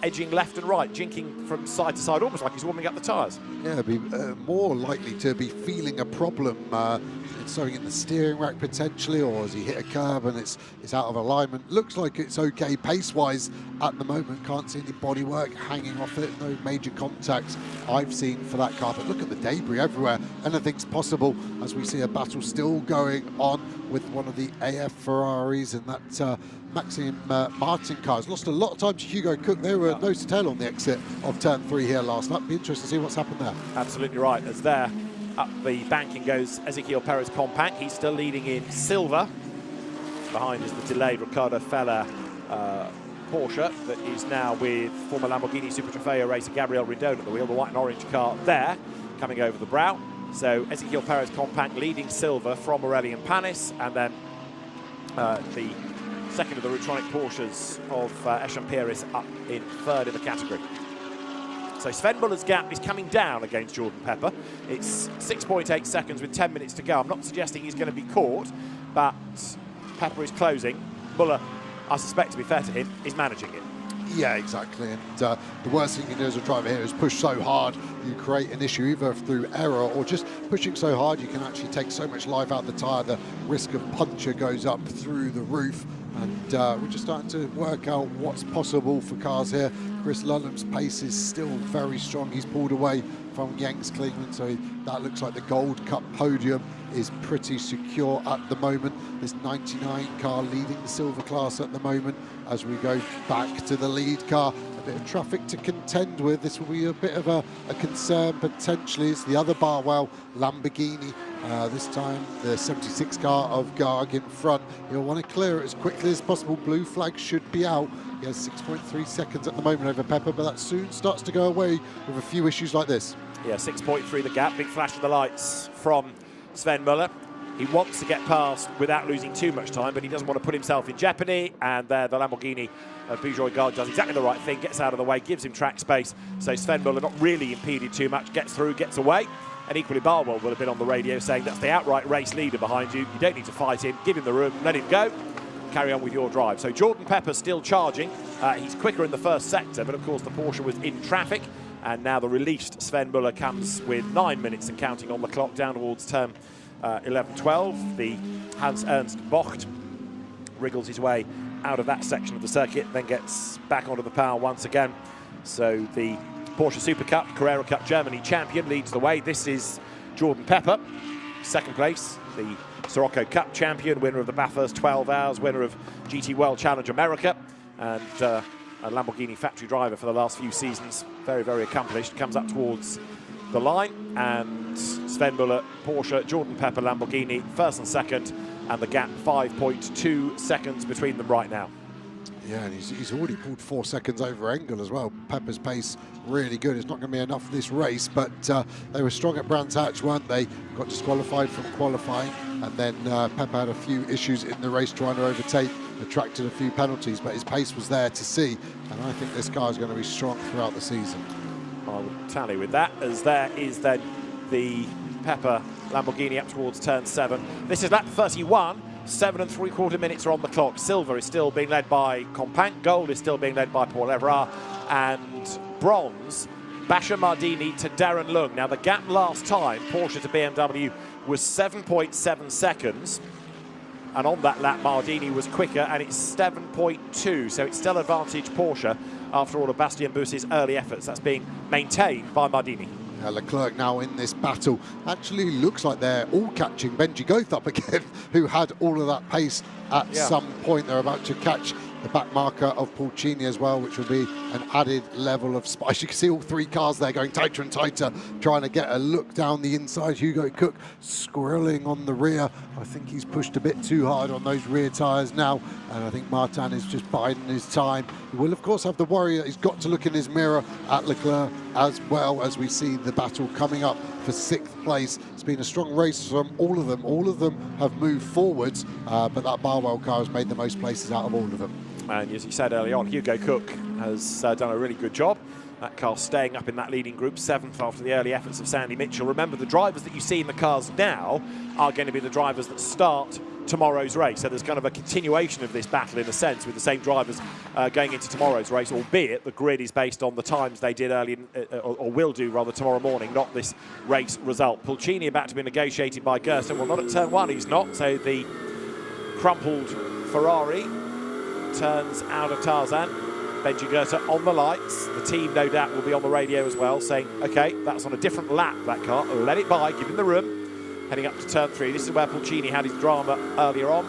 edging left and right, jinking from side to side, almost like he's warming up the tyres.
Yeah, be more likely to be feeling a problem. Something in the steering rack potentially, or has he hit a curb and it's out of alignment? Looks like it's okay pace-wise at the moment. Can't see any bodywork hanging off it. No major contacts I've seen for that car. But look at the debris everywhere. Anything's possible as we see a battle still going on with one of the AF Ferraris and that Maxime Martin car. Has lost a lot of time to Hugo Cook. They were nose to tail on the exit of turn 3 here last lap. Be interesting to see what's happened there.
Absolutely right. As there, up the banking goes Ezequiel Perez Compact. He's still leading in silver. Behind is the delayed Ricardo Feller Porsche that is now with former Lamborghini Super Trofeo racer Gabriel Rindon at the wheel. The white and orange car there coming over the brow. So Ezequiel Perez Compact leading silver from Morelli and Panis, and then the second of the Rutronic Porsches of Echampierre is up in third in the category. So Sven Muller's gap is coming down against Jordan Pepper. It's 6.8 seconds with 10 minutes to go. I'm not suggesting he's going to be caught, but Pepper is closing. Muller, I suspect, to be fair to him, is managing it.
Yeah, exactly. And the worst thing you can do as a driver here is push so hard you create an issue either through error or just pushing so hard you can actually take so much life out of the tyre. The risk of puncture goes up through the roof. And we're just starting to work out what's possible for cars here. Chris Ludlam's pace is still very strong. He's pulled away from Jens Klingman, so that looks like the Gold Cup podium is pretty secure at the moment. This 99 car leading the silver class at the moment as we go back to the lead car. A bit of traffic to contend with. This will be a bit of a concern potentially. It's the other Barwell Lamborghini. This time the 76 car of Garg in front. He'll want to clear it as quickly as possible. Blue flag should be out. He has 6.3 seconds at the moment over Pepper, but that soon starts to go away with a few issues like this.
Yeah, 6.3 the gap. Big flash of the lights from Sven Muller. He wants to get past without losing too much time, but he doesn't want to put himself in jeopardy. And there, the Lamborghini of Bujoy Garg does exactly the right thing, gets out of the way, gives him track space. So Sven Muller not really impeded too much, gets through, gets away. And equally, Barwell will have been on the radio saying that's the outright race leader behind you. You don't need to fight him. Give him the room, let him go. Carry on with your drive. So Jordan Pepper still charging. He's quicker in the first sector, but of course the Porsche was in traffic. And now the released Sven Muller comes with 9 minutes and counting on the clock down towards turn 11-12. The Hans-Ernst Bocht wriggles his way out of that section of the circuit, then gets back onto the power once again. So the Porsche Super Cup, Carrera Cup Germany champion leads the way. This is Jordan Pepper, second place, the Sirocco Cup champion, winner of the Bathurst 12 Hours, winner of GT World Challenge America, and a Lamborghini factory driver for the last few seasons. Very, very accomplished. Comes up towards the line, and Sven Muller, Porsche, Jordan Pepper, Lamborghini, first and second, and the gap 5.2 seconds between them right now.
Yeah, and he's already pulled 4 seconds over Engel as well. Pepper's pace really good. It's not going to be enough for this race, but they were strong at Brands Hatch, weren't they? Got disqualified from qualifying, and then Pepper had a few issues in the race trying to overtake, attracted a few penalties, but his pace was there to see, and I think this car is going to be strong throughout the season.
I would tally with that, as there is then the Pepper Lamborghini up towards turn 7. This is lap 31. 7 3/4 minutes are on the clock. Silver is still being led by Companc. Gold is still being led by Paul Everard. And bronze, Basha Mardini to Darren Lung. Now, the gap last time, Porsche to BMW, was 7.7 seconds. And on that lap, Mardini was quicker, and it's 7.2. So it's still advantage Porsche after all of Bastien Boussy's early efforts. That's being maintained by Mardini.
Leclerc now in this battle. Actually looks like they're all catching Benji Goth up again, who had all of that pace at some point. They're about to catch the back marker of Pulcini as well, which will be an added level of spice. You can see all 3 cars there going tighter and tighter, trying to get a look down the inside. Hugo Cook squirreling on the rear. I think he's pushed a bit too hard on those rear tyres now, and I think Martin is just biding his time. He will, of course, have the worry that he's got to look in his mirror at Leclerc as well, as we see the battle coming up for 6th place. It's been a strong race from all of them. All of them have moved forwards, but that Barwell car has made the most places out of all of them.
And as you said early on, Hugo Cook has done a really good job. That car staying up in that leading group, 7th after the early efforts of Sandy Mitchell. Remember, the drivers that you see in the cars now are going to be the drivers that start tomorrow's race. So there's kind of a continuation of this battle in a sense, with the same drivers going into tomorrow's race, albeit the grid is based on the times they did early, or will do rather, tomorrow morning, not this race result. Pulcini about to be negotiated by Gersten. Well, not at turn 1, he's not. So the crumpled Ferrari turns out of Tarzan. Benji Goethe on the lights. The team, no doubt, will be on the radio as well, saying, OK, that's on a different lap, that car. Let it by, give him the room. Heading up to turn 3. This is where Pulcini had his drama earlier on.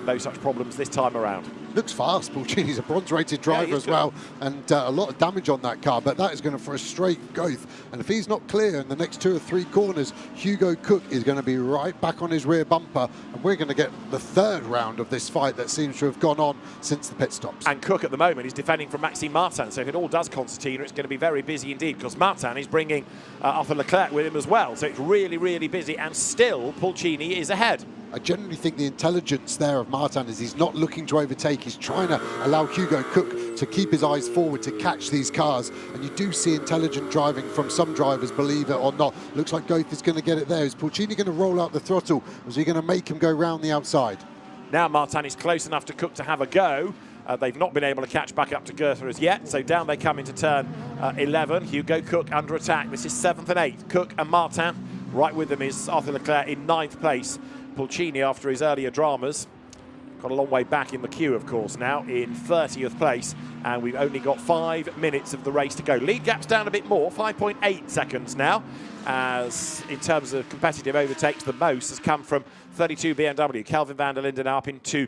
No such problems this time around.
Looks fast. Pulcini's a bronze-rated driver as well, and a lot of damage on that car, but that is going to frustrate Goethe. And if he's not clear in the next 2 or 3 corners, Hugo Cook is going to be right back on his rear bumper, and we're going to get the 3rd round of this fight that seems to have gone on since the pit stops.
And Cook at the moment is defending from Maxime Martin, so if it all does concertina, it's going to be very busy indeed, because Martin is bringing Arthur Leclerc with him as well, so it's really, really busy, and still Pulcini is ahead.
I generally think the intelligence there of Martin is he's not looking to overtake. He's trying to allow Hugo Cook to keep his eyes forward to catch these cars. And you do see intelligent driving from some drivers, believe it or not. Looks like Goethe is going to get it there. Is Pulcini going to roll out the throttle? Or is he going to make him go round the outside?
Now Martin is close enough to Cook to have a go. They've not been able to catch back up to Goethe as yet, so down they come into turn 11. Hugo Cook under attack. This is 7th and 8th. Cook and Martin. Right with them is Arthur Leclerc in 9th place. Pulcini, after his earlier dramas, got a long way back in the queue, of course, now in 30th place, and we've only got 5 minutes of the race to go. Lead gap's down a bit more, 5.8 seconds now, as in terms of competitive overtakes, the most has come from 32 BMW. Kelvin van der Linden up into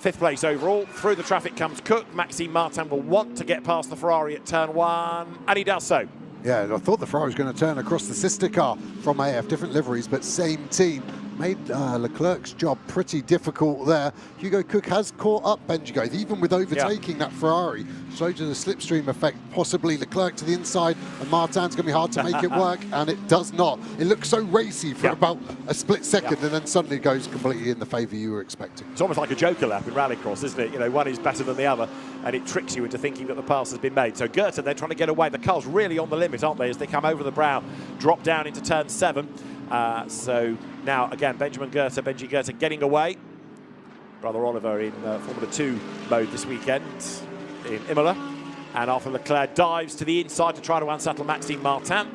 5th place overall. Through the traffic comes Cook. Maxime Martin will want to get past the Ferrari at turn 1, and he does so.
Yeah, I thought the Ferrari was going to turn across the sister car from AF, different liveries, but same team. Made Leclerc's job pretty difficult there. Hugo Cook has caught up Benji Goethe, even with overtaking that Ferrari. Showed you the slipstream effect, possibly Leclerc to the inside, and Martin's going to be hard to make it work, and it does not. It looks so racy for about a split second, and then suddenly goes completely in the favour you were expecting.
It's almost like a joker lap in rallycross, isn't it? You know, one is better than the other, and it tricks you into thinking that the pass has been made. So Goethe, they're trying to get away. The car's really on the limit, aren't they, as they come over the brow, drop down into turn 7. So now, again, Benji Goethe getting away. Brother Oliver in Formula 2 mode this weekend in Imola. And Arthur Leclerc dives to the inside to try to unsettle Maxime Martin.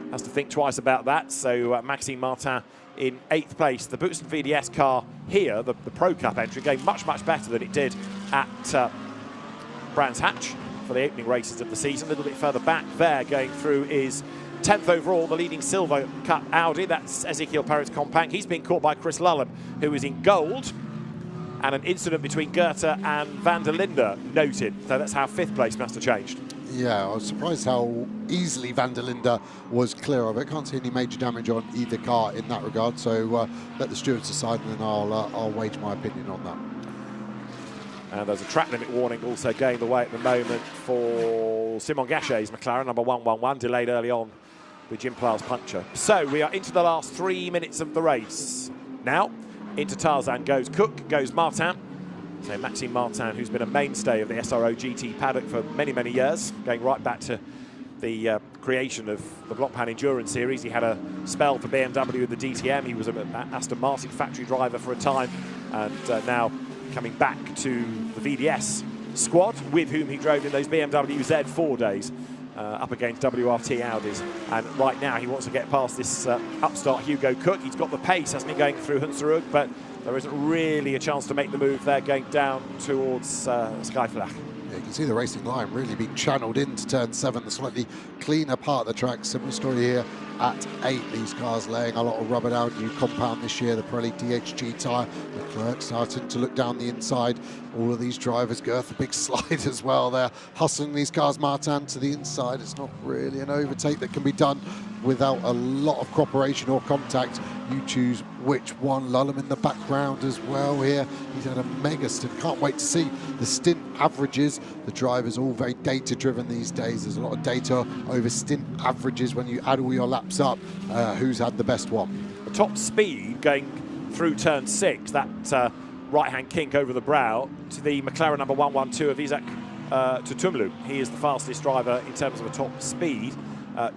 Has to think twice about that. So Maxime Martin in 8th place. The Boost and VDS car here, the Pro Cup entry, going much, much better than it did at Brands Hatch for the opening races of the season. A little bit further back there going through is 10th overall, the leading Silver Cup Audi. That's Ezekiel Perez Compact. He's been caught by Chris Lullen, who is in gold. And an incident between Goethe and Van der Linde noted. So that's how 5th place must have changed.
Yeah, I was surprised how easily Van der Linde was clear of it. Can't see any major damage on either car in that regard. So let the stewards decide, and then I'll wage my opinion on that.
And there's a track limit warning also going the way at the moment for Simon Gachet's McLaren, number 111, delayed early on with Jim Plough's puncture. So we are into the last 3 minutes of the race. Now, into Tarzan goes Cook, goes Martin. So Maxime Martin, who's been a mainstay of the SRO GT paddock for many, many years, going right back to the creation of the Blockpan Endurance Series. He had a spell for BMW with the DTM. He was an Aston Martin factory driver for a time, and now coming back to the VDS squad, with whom he drove in those BMW Z4 days up against WRT Audis. And right now he wants to get past this upstart Hugo Cook. He's got the pace, hasn't he, going through Hunsrück, but there isn't really a chance to make the move there, going down towards Skyflach.
Yeah, you can see the racing line really being channeled into turn 7, the slightly cleaner part of the track. Similar story here at 8. These cars laying a lot of rubber down. New compound this year, the Pirelli DHG tyre. Leclerc starting to look down the inside. All of these drivers, Goethe, a big slide as well. They're hustling these cars, Martin, to the inside. It's not really an overtake that can be done without a lot of cooperation or contact. You choose which one. Lullen in the background as well here. He's had a mega stint. Can't wait to see the stint averages. The drivers all very data driven these days. There's a lot of data over stint averages when you add all your laps up. Who's had the best one?
The top speed going through turn 6, that right-hand kink over the brow, to the McLaren number 112 of Isaac Tutumlu. He is the fastest driver in terms of a top speed,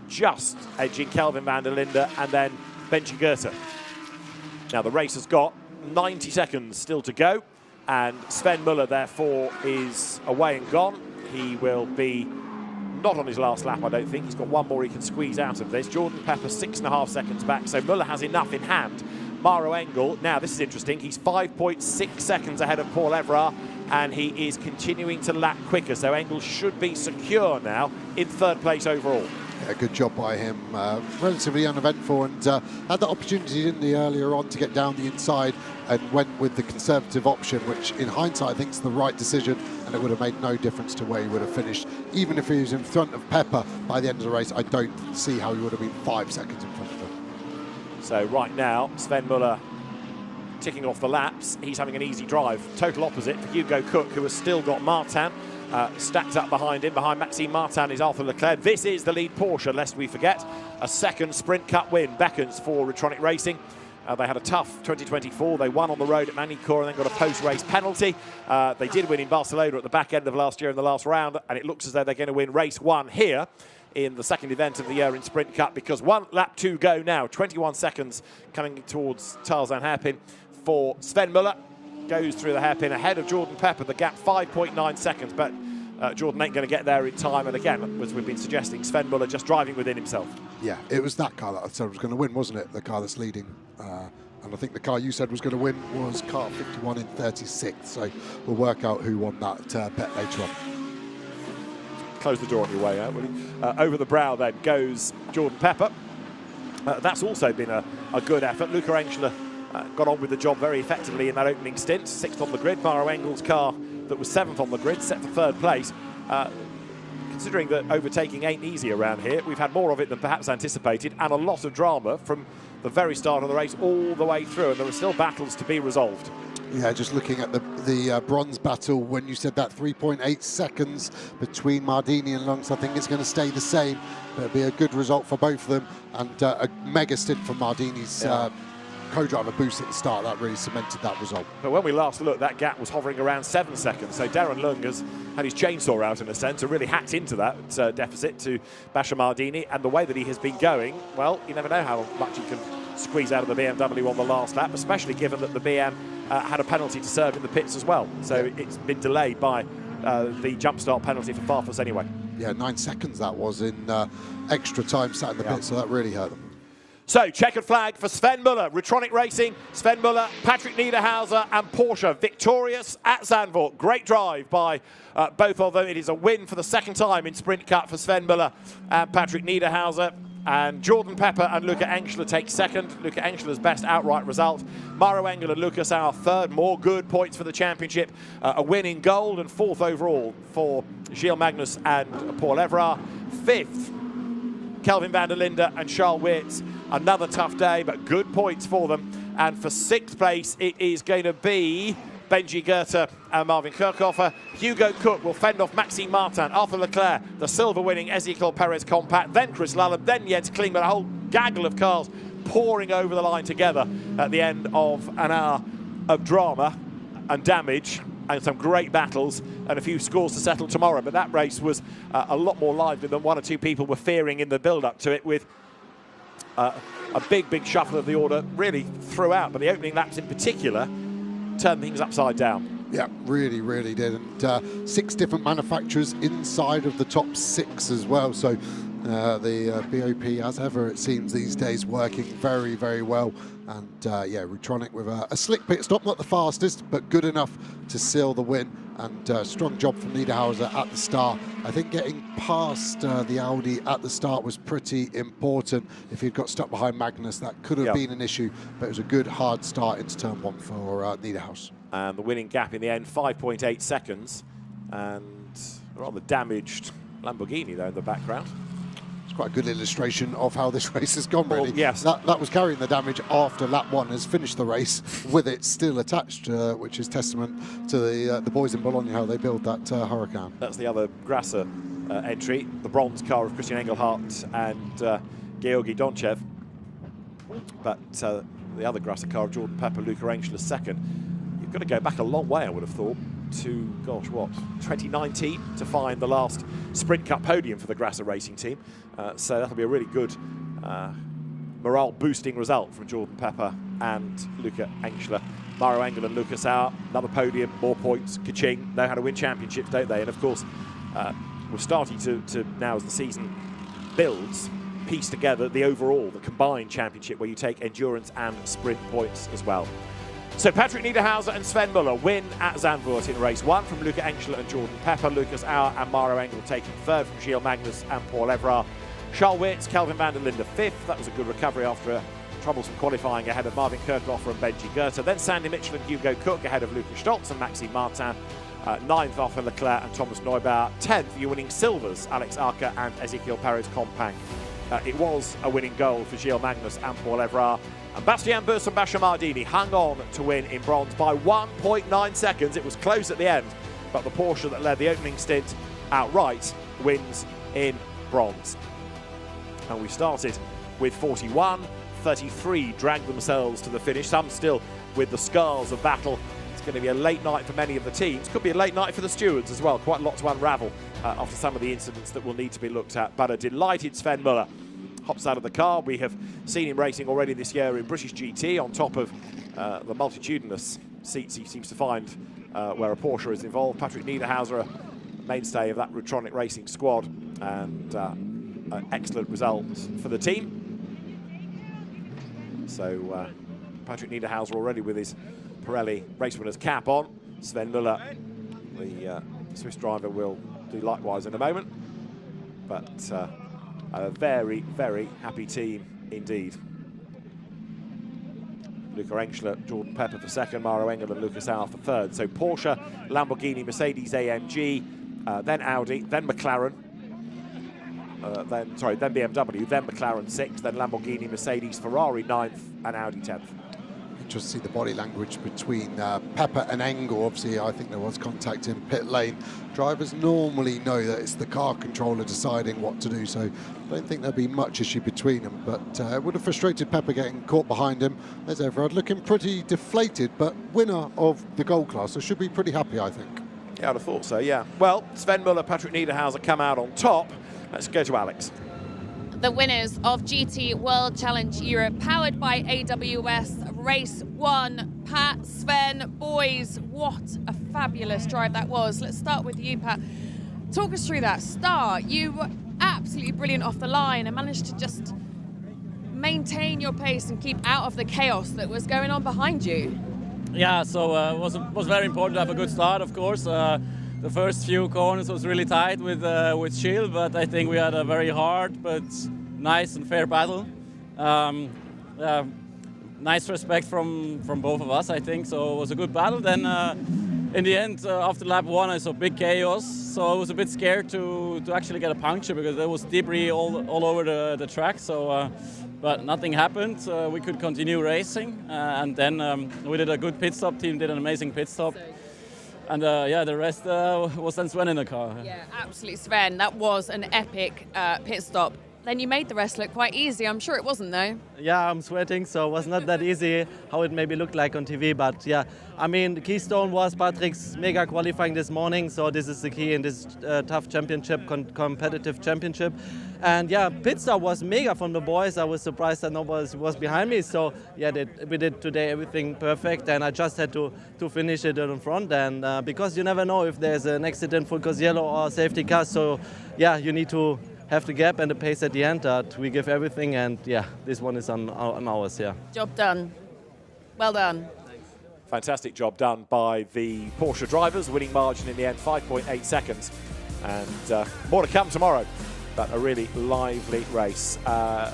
just edging Kelvin van der Linde and then Benji Goethe. Now the race has got 90 seconds still to go, and Sven Muller therefore is away and gone. He will be not on his last lap, I don't think. He's got one more he can squeeze out of this. Jordan Pepper 6.5 seconds back, so Muller has enough in hand. Maro Engel, now this is interesting, he's 5.6 seconds ahead of Paul Evra, and he is continuing to lap quicker, so Engel should be secure now in 3rd place overall.
Yeah, good job by him. Relatively uneventful, and had the opportunity, didn't he, earlier on to get down the inside, and went with the conservative option, which in hindsight I think is the right decision, and it would have made no difference to where he would have finished. Even if he was in front of Pepper by the end of the race, I don't see how he would have been 5 seconds in front of him.
So right now, Sven Muller ticking off the laps. He's having an easy drive. Total opposite for Hugo Cook, who has still got Martin stacked up behind him. Behind Maxime Martin is Arthur Leclerc. This is the lead Porsche, lest we forget. A 2nd Sprint Cup win beckons for Retronic Racing. They had a tough 2024. They won on the road at Magny-Cours and then got a post-race penalty. They did win in Barcelona at the back end of last year in the last round, and it looks as though they're going to win race 1 here in the 2nd event of the year in Sprint Cup, because 1 lap to go now. 21 seconds coming towards Tarzan hairpin for Sven Muller. Goes through the hairpin ahead of Jordan Pepper. The gap 5.9 seconds, but Jordan ain't going to get there in time. And again, as we've been suggesting, Sven Muller just driving within himself.
Yeah, it was that car that I said was going to win, wasn't it? The car that's leading. And I think the car you said was going to win was car 51 in 36th. So we'll work out who won that bet later on.
Close the door on your way out, will you? Over the brow then goes Jordan Pepper. That's also been a good effort. Luca Engschler got on with the job very effectively in that opening stint. 6th on the grid. Maro Engel's car that was 7th on the grid, set for 3rd place. Considering that overtaking ain't easy around here, we've had more of it than perhaps anticipated, and a lot of drama from the very start of the race all the way through, and there are still battles to be resolved.
Yeah, just looking at the bronze battle, when you said that 3.8 seconds between Mardini and Lungs, I think it's going to stay the same. But it'll be a good result for both of them, and a mega stint for Mardini's co-driver boost at the start. That really cemented that result.
But when we last looked, that gap was hovering around 7 seconds. So Darren Lung has had his chainsaw out in a sense and really hacked into that deficit to Basha Mardini. And the way that he has been going, well, you never know how much he can squeeze out of the BMW on the last lap, especially given that the BM had a penalty to serve in the pits as well. So it's been delayed by the jump start penalty for Farfus anyway.
Yeah, 9 seconds that was in extra time sat in the pits, so that really hurt them.
So, checkered flag for Sven Muller, Rutronic Racing, Sven Muller, Patrick Niederhauser and Porsche victorious at Zandvoort. Great drive by both of them. It is a win for the second time in Sprint Cup for Sven Muller and Patrick Niederhauser. And Jordan Pepper and Luca Engschler take second. Luca Engschler's best outright result. Maro Engel and Lucas our third. More good points for the championship. A win in gold and fourth overall for Gilles Magnus and Paul Everard. Fifth, Kelvin van der Linde and Charles Wirtz. Another tough day, but good points for them. And for sixth place, it is going to be Benji Goethe and Marvin Kirchhofer. Hugo Cook will fend off Maxime Martin, Arthur Leclerc, the silver-winning Ezekiel Perez Compact, then Chris Lullam, then Jens Klingman, a whole gaggle of cars pouring over the line together at the end of an hour of drama and damage and some great battles and a few scores to settle tomorrow. But that race was a lot more lively than one or two people were fearing in the build-up to it, with a big shuffle of the order really throughout, but the opening laps in particular turned things upside down.
Yeah, really did. And 6 different manufacturers inside of the top 6 as well. So the BOP, as ever, it seems these days, working very well. And yeah, Rutronic with a slick pit stop, not the fastest, but good enough to seal the win. And strong job from Niederhauser at the start. I think getting past the Audi at the start was pretty important. If he'd got stuck behind Magnus, that could have been an issue, but it was a good hard start into turn 1 for Niederhauser.
And the winning gap in the end, 5.8 seconds. And a rather damaged Lamborghini there in the background.
It's quite a good illustration of how this race has gone, really.
Well, yes.
That was carrying the damage after lap 1, has finished the race with it still attached, which is testament to the boys in Bologna, how they build that Huracan.
That's the other Grasser entry, the bronze car of Christian Engelhardt and Georgi Donchev. But the other Grasser car of Jordan Pepper, Luca Engschler second. You've got to go back a long way, I would have thought, to, gosh, what, 2019 to find the last Sprint Cup podium for the Grasser racing team. So that'll be a really good morale-boosting result from Jordan Pepper and Luca Engschler. Maro Engel and Lucas Auer, another podium, more points, ka-ching, know how to win championships, don't they? And of course, we're starting to now, as the season builds, piece together the overall, the combined championship, where you take endurance and sprint points as well. So Patrick Niederhauser and Sven Muller win at Zandvoort in race 1 from Luca Engschler and Jordan Pepper. Lucas Auer and Maro Engel taking third from Gilles Magnus and Paul Everard. Charles Wirtz, Kelvin van der Linde fifth. That was a good recovery after troublesome qualifying ahead of Marvin Kirchhofer and Benji Goethe. Then Sandy Mitchell and Hugo Cook ahead of Lucas Stoltz and Maxime Martin. 9th Arthur Leclerc and Thomas Neubauer. 10th, you're winning silvers, Alex Arca and Ezekiel Perez Compact. It was a winning goal for Gilles Magnus and Paul Everard. And Bastien Bus and Basha Mardini hung on to win in bronze by 1.9 seconds. It was close at the end, but the Porsche that led the opening stint outright wins in bronze. And we started with 41, 33 dragged themselves to the finish, some still with the scars of battle. It's going to be a late night for many of the teams. Could be a late night for the stewards as well. Quite a lot to unravel after some of the incidents that will need to be looked at. But a delighted Sven Muller hops out of the car. We have seen him racing already this year in British GT on top of the multitudinous seats he seems to find where a Porsche is involved. Patrick Niederhauser, a mainstay of that Rutronic Racing squad, and an excellent result for the team. So Patrick Niederhauser already with his Pirelli race winner's cap on. Sven Muller, the Swiss driver, will do likewise in a moment. But a very happy team indeed. Luca Engschler, Jordan Pepper for second, Maro Engel and Lucas Auer for third. So Porsche, Lamborghini, Mercedes AMG, then Audi, then McLaren, then BMW, then McLaren sixth, then Lamborghini, Mercedes, Ferrari ninth, and Audi 10th.
Just see the body language between Pepper and Engel. Obviously, I think there was contact in pit lane. Drivers normally know that it's the car controller deciding what to do, so I don't think there'll be much issue between them. But it would have frustrated Pepper getting caught behind him. There's Everard looking pretty deflated, but winner of the gold class, so should be pretty happy, I think.
Yeah, I'd have thought so, yeah. Well, Sven Muller, Patrick Niederhauser come out on top. Let's go to Alex.
The winners of GT World Challenge Europe, powered by AWS, race 1, Pat, Sven, boys, what a fabulous drive that was. Let's start with you, Pat. Talk us through that start. You were absolutely brilliant off the line and managed to just maintain your pace and keep out of the chaos that was going on behind you?
Yeah, so it was very important to have a good start, of course. The first few corners was really tight with Gilles, but I think we had a very hard but nice and fair battle. Nice respect from both of us, I think. So it was a good battle. Then in the end, after lap 1, I saw big chaos. So I was a bit scared to actually get a puncture because there was debris all over the track. So, but nothing happened. We could continue racing, and then we did a good pit stop. Team did an amazing pit stop. And yeah, the rest was then Sven in the car.
Yeah, absolutely, Sven. That was an epic pit stop. Then you made the rest look quite easy. I'm sure it wasn't, though.
Yeah, I'm sweating, so it was not that easy how it maybe looked like on TV. But yeah, I mean, the keystone was Patrick's mega qualifying this morning. So this is the key in this tough championship, competitive championship. And yeah, pit stop was mega from the boys. I was surprised that nobody was behind me. So yeah, we did today everything perfect. And I just had to finish it in front. And because you never know if there's an accident for Cosiello or safety car. So yeah, you need to have the gap and the pace at the end. That we give everything, and yeah, this one is on ours. Yeah.
Job done. Well done.
Fantastic job done by the Porsche drivers. Winning margin in the end, 5.8 seconds. And more to come tomorrow, but a really lively race. An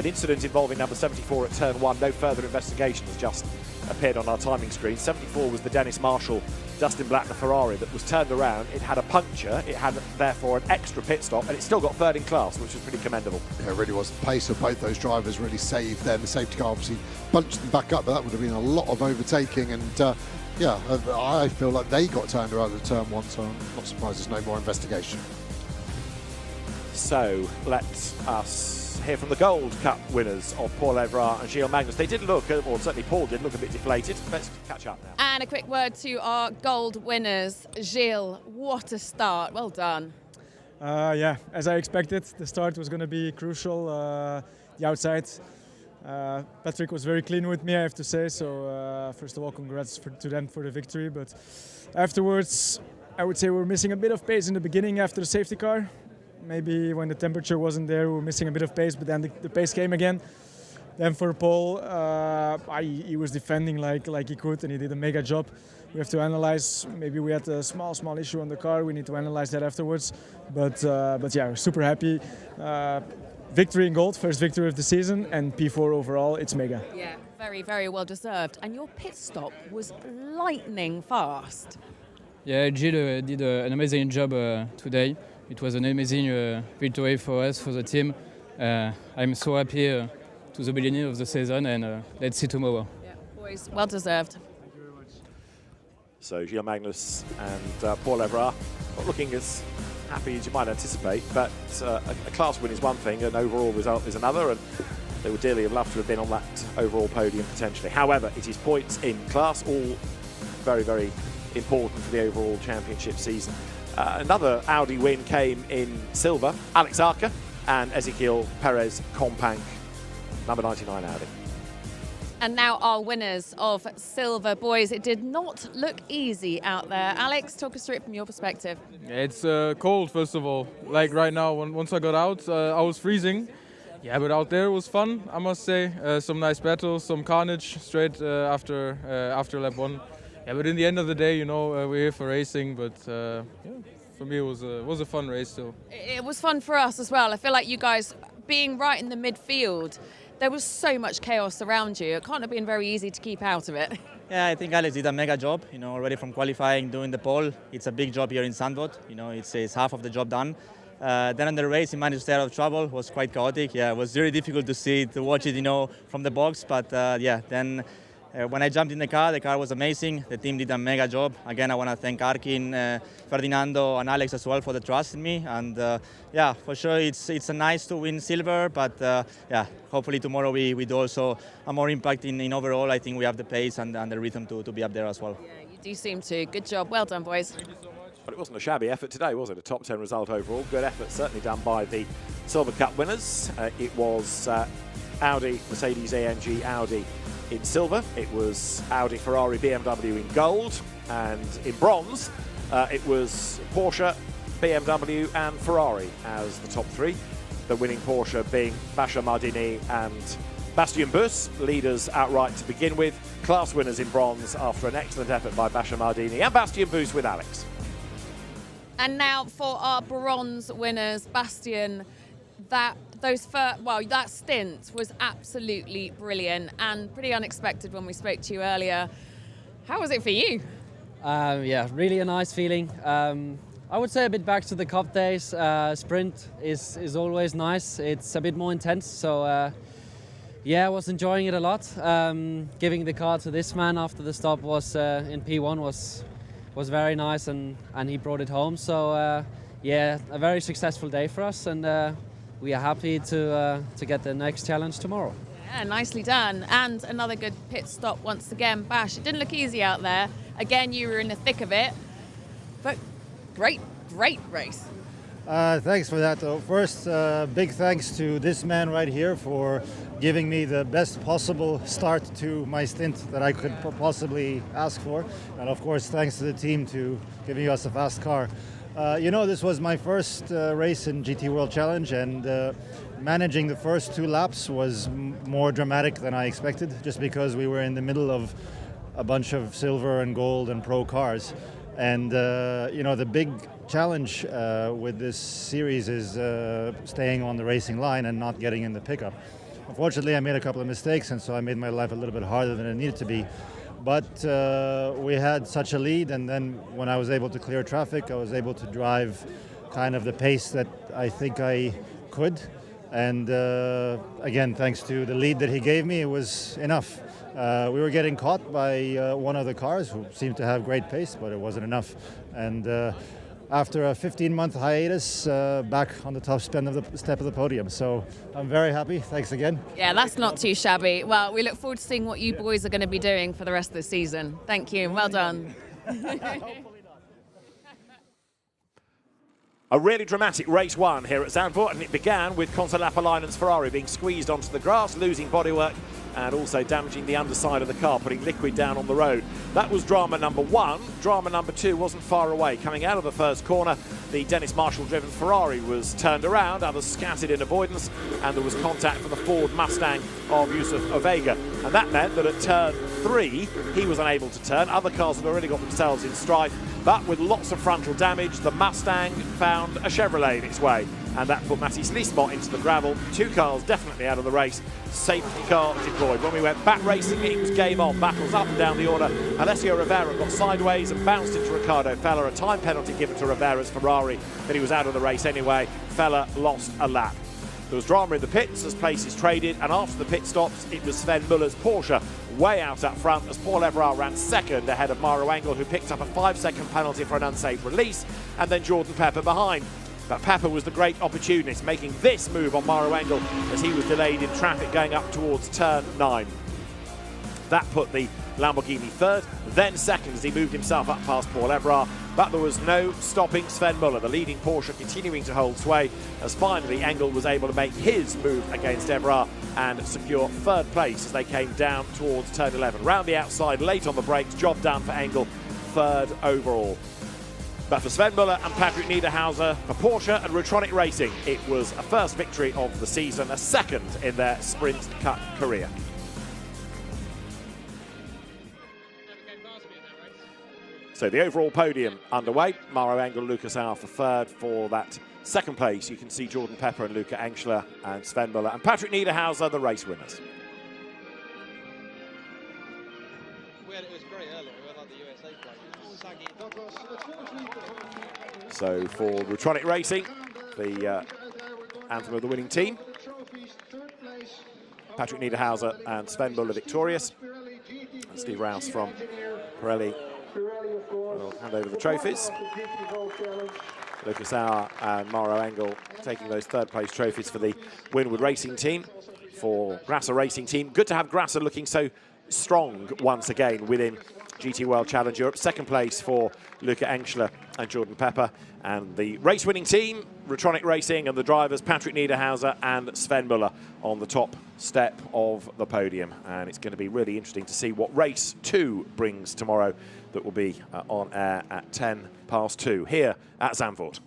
incident involving number 74 at turn 1. No further investigation has just appeared on our timing screen. 74 was the Dennis Marshall Dustin Blattner Ferrari that was turned around. It had a puncture. It had, therefore, an extra pit stop, and it still got third in class, which was pretty commendable.
Yeah, it really was. The pace of both those drivers really saved them. The safety car obviously bunched them back up, but that would have been a lot of overtaking. And yeah, I feel like they got turned around at turn 1, so I'm not surprised there's no more investigation.
So let us hear from the Gold Cup winners of Paul Evrard and Gilles Magnus. They did look, or certainly Paul did look a bit deflated. Let's catch up now.
And a quick word to our gold winners. Gilles, what a start. Well done.
Yeah, as I expected, the start was going to be crucial. The outside, Patrick was very clean with me, I have to say. So first of all, congrats to them for the victory. But afterwards, I would say we were missing a bit of pace in the beginning after the safety car. Maybe when the temperature wasn't there, we were missing a bit of pace, but then the pace came again. Then for Paul, he was defending like he could, and he did a mega job. We have to analyze. Maybe we had a small issue on the car. We need to analyze that afterwards. But yeah, we're super happy. Victory in gold, first victory of the season, and P4 overall. It's mega.
Yeah, very, very well deserved. And your pit stop was lightning fast.
Yeah, Gilles did an amazing job today. It was an amazing victory for us, for the team. I'm so happy to the beginning of the season, and let's see tomorrow.
Yeah, boys, well deserved.
Thank you very much. So Gilles Magnus and Paul Evrard not looking as happy as you might anticipate, but a class win is one thing, an overall result is another, and they would dearly have loved to have been on that overall podium potentially. However, it is points in class, all very, very important for the overall championship season. Another Audi win came in silver. Alex Arca and Ezequiel Perez Companc, number 99 Audi.
And now our winners of silver. Boys, it did not look easy out there. Alex, talk us through it from your perspective.
It's cold, first of all. Like right now, once I got out, I was freezing. Yeah, but out there it was fun, I must say. Some nice battles, some carnage straight after lap 1. Yeah, but in the end of the day, you know, we're here for racing. But yeah, for me, it was a fun race still.
It was fun for us as well. I feel like you guys being right in the midfield, there was so much chaos around you. It can't have been very easy to keep out of it.
Yeah, I think Alex did a mega job. You know, already from qualifying, doing the pole. It's a big job here in Zandvoort. You know, it's half of the job done. Then on the race, he managed to stay out of trouble. It was quite chaotic. Yeah, it was really difficult to watch it, you know, from the box. But yeah, then. When I jumped in the car was amazing. The team did a mega job. Again, I want to thank Arkin, Ferdinando and Alex as well for the trust in me. And yeah, for sure it's nice to win silver, but yeah, hopefully tomorrow we do also a more impact in overall. I think we have the pace and the rhythm to be up there as well.
Yeah, you do seem to. Good job. Well done, boys.
Thank you so much. But it wasn't a shabby effort today, was it? A top 10 result overall. Good effort certainly done by the Silver Cup winners. It was Audi, Mercedes-AMG, Audi in silver. It was Audi, Ferrari, BMW in gold, and in bronze it was Porsche, BMW and Ferrari as the top three. the winning Porsche being Basha Mardini and Bastien Bus, leaders outright to begin with. Class winners in bronze after an excellent effort by Basha Mardini and Bastien Bus with Alex.
And now for our bronze winners, Bastien, that stint was absolutely brilliant and pretty unexpected when we spoke to you earlier. How was it for you?
Yeah, really a nice feeling. I would say a bit back to the Cup days. Sprint is always nice. It's a bit more intense, so yeah, I was enjoying it a lot. Giving the car to this man after the stop was in P1 was very nice, and he brought it home. So yeah, a very successful day for us, and we are happy to get the next challenge tomorrow.
Yeah, nicely done. And another good pit stop once again. Bash, it didn't look easy out there. Again, you were in the thick of it, but great race.
Thanks for that. First, big thanks to this man right here for giving me the best possible start to my stint that I could possibly ask for. And of course, thanks to the team to giving us a fast car. You know, this was my first race in GT World Challenge, and managing the first 2 laps was more dramatic than I expected, just because we were in the middle of a bunch of silver and gold and pro cars. And you know, the big challenge with this series is staying on the racing line and not getting in the pickup. Unfortunately, I made a couple of mistakes, and so I made my life a little bit harder than it needed to be. But we had such a lead, and then when I was able to clear traffic, I was able to drive kind of the pace that I think I could. And again, thanks to the lead that he gave me, it was enough. We were getting caught by one of the cars who seemed to have great pace, but it wasn't enough. And after a 15-month hiatus, back on the top step of the podium. So I'm very happy. Thanks again.
Yeah, that's not too shabby. Well, we look forward to seeing what you boys are going to be doing for the rest of the season. Thank you. Well done.
A really dramatic race 1 here at Zandvoort, and it began with Conte Lapalainen's Ferrari being squeezed onto the grass, losing bodywork and also damaging the underside of the car, putting liquid down on the road. That was drama number 1. Drama number 2 wasn't far away. Coming out of the first corner, the Dennis Marshall-driven Ferrari was turned around, others scattered in avoidance, and there was contact for the Ford Mustang of Yusuf Ovega. And that meant that at turn 3, he was unable to turn. Other cars had already got themselves in strife, but with lots of frontal damage, the Mustang found a Chevrolet in its way, and that put Matty Slismot into the gravel. 2 cars definitely out of the race. Safety car deployed. When we went back racing, it was game on. Battles up and down the order. Alessio Rivera got sideways and bounced into Ricardo Feller. A time penalty given to Rivera's Ferrari, but he was out of the race anyway. Feller lost a lap. There was drama in the pits as places traded, and after the pit stops, it was Sven Muller's Porsche way out up front as Paul Everard ran second ahead of Mauro Engel, who picked up a 5-second penalty for an unsafe release, and then Jordan Pepper behind. But Pepper was the great opportunist, making this move on Mauro Engel as he was delayed in traffic going up towards turn 9. That put the Lamborghini third, then second as he moved himself up past Paul Everard. But there was no stopping Sven Muller, the leading Porsche continuing to hold sway, as finally Engel was able to make his move against Everard and secure third place as they came down towards turn 11. Round the outside, late on the brakes, job done for Engel, third overall. But for Sven Muller and Patrick Niederhauser, for Porsche and Rotronic Racing, it was a first victory of the season, a second in their Sprint Cup career. So the overall podium underway. Mauro Engel, Lucas Auer for third. For that second place, you can see Jordan Pepper and Luca Engschler and Sven Muller and Patrick Niederhauser, the race winners. So for Rotronic Racing, the anthem of the winning team, Patrick Niederhauser and Sven Muller victorious. And Steve Rouse from Pirelli will hand over the trophies. Lucas Auer and Mauro Engel taking those third place trophies for the Winwood Racing team. For Grasser Racing team, good to have Grasser looking so strong once again within GT World Challenge Europe. Second place for Luca Engschler and Jordan Pepper. And the race-winning team, Rotronic Racing, and the drivers, Patrick Niederhauser and Sven Muller, on the top step of the podium. And it's going to be really interesting to see what race 2 brings tomorrow, that will be on air at 2 here at Zandvoort.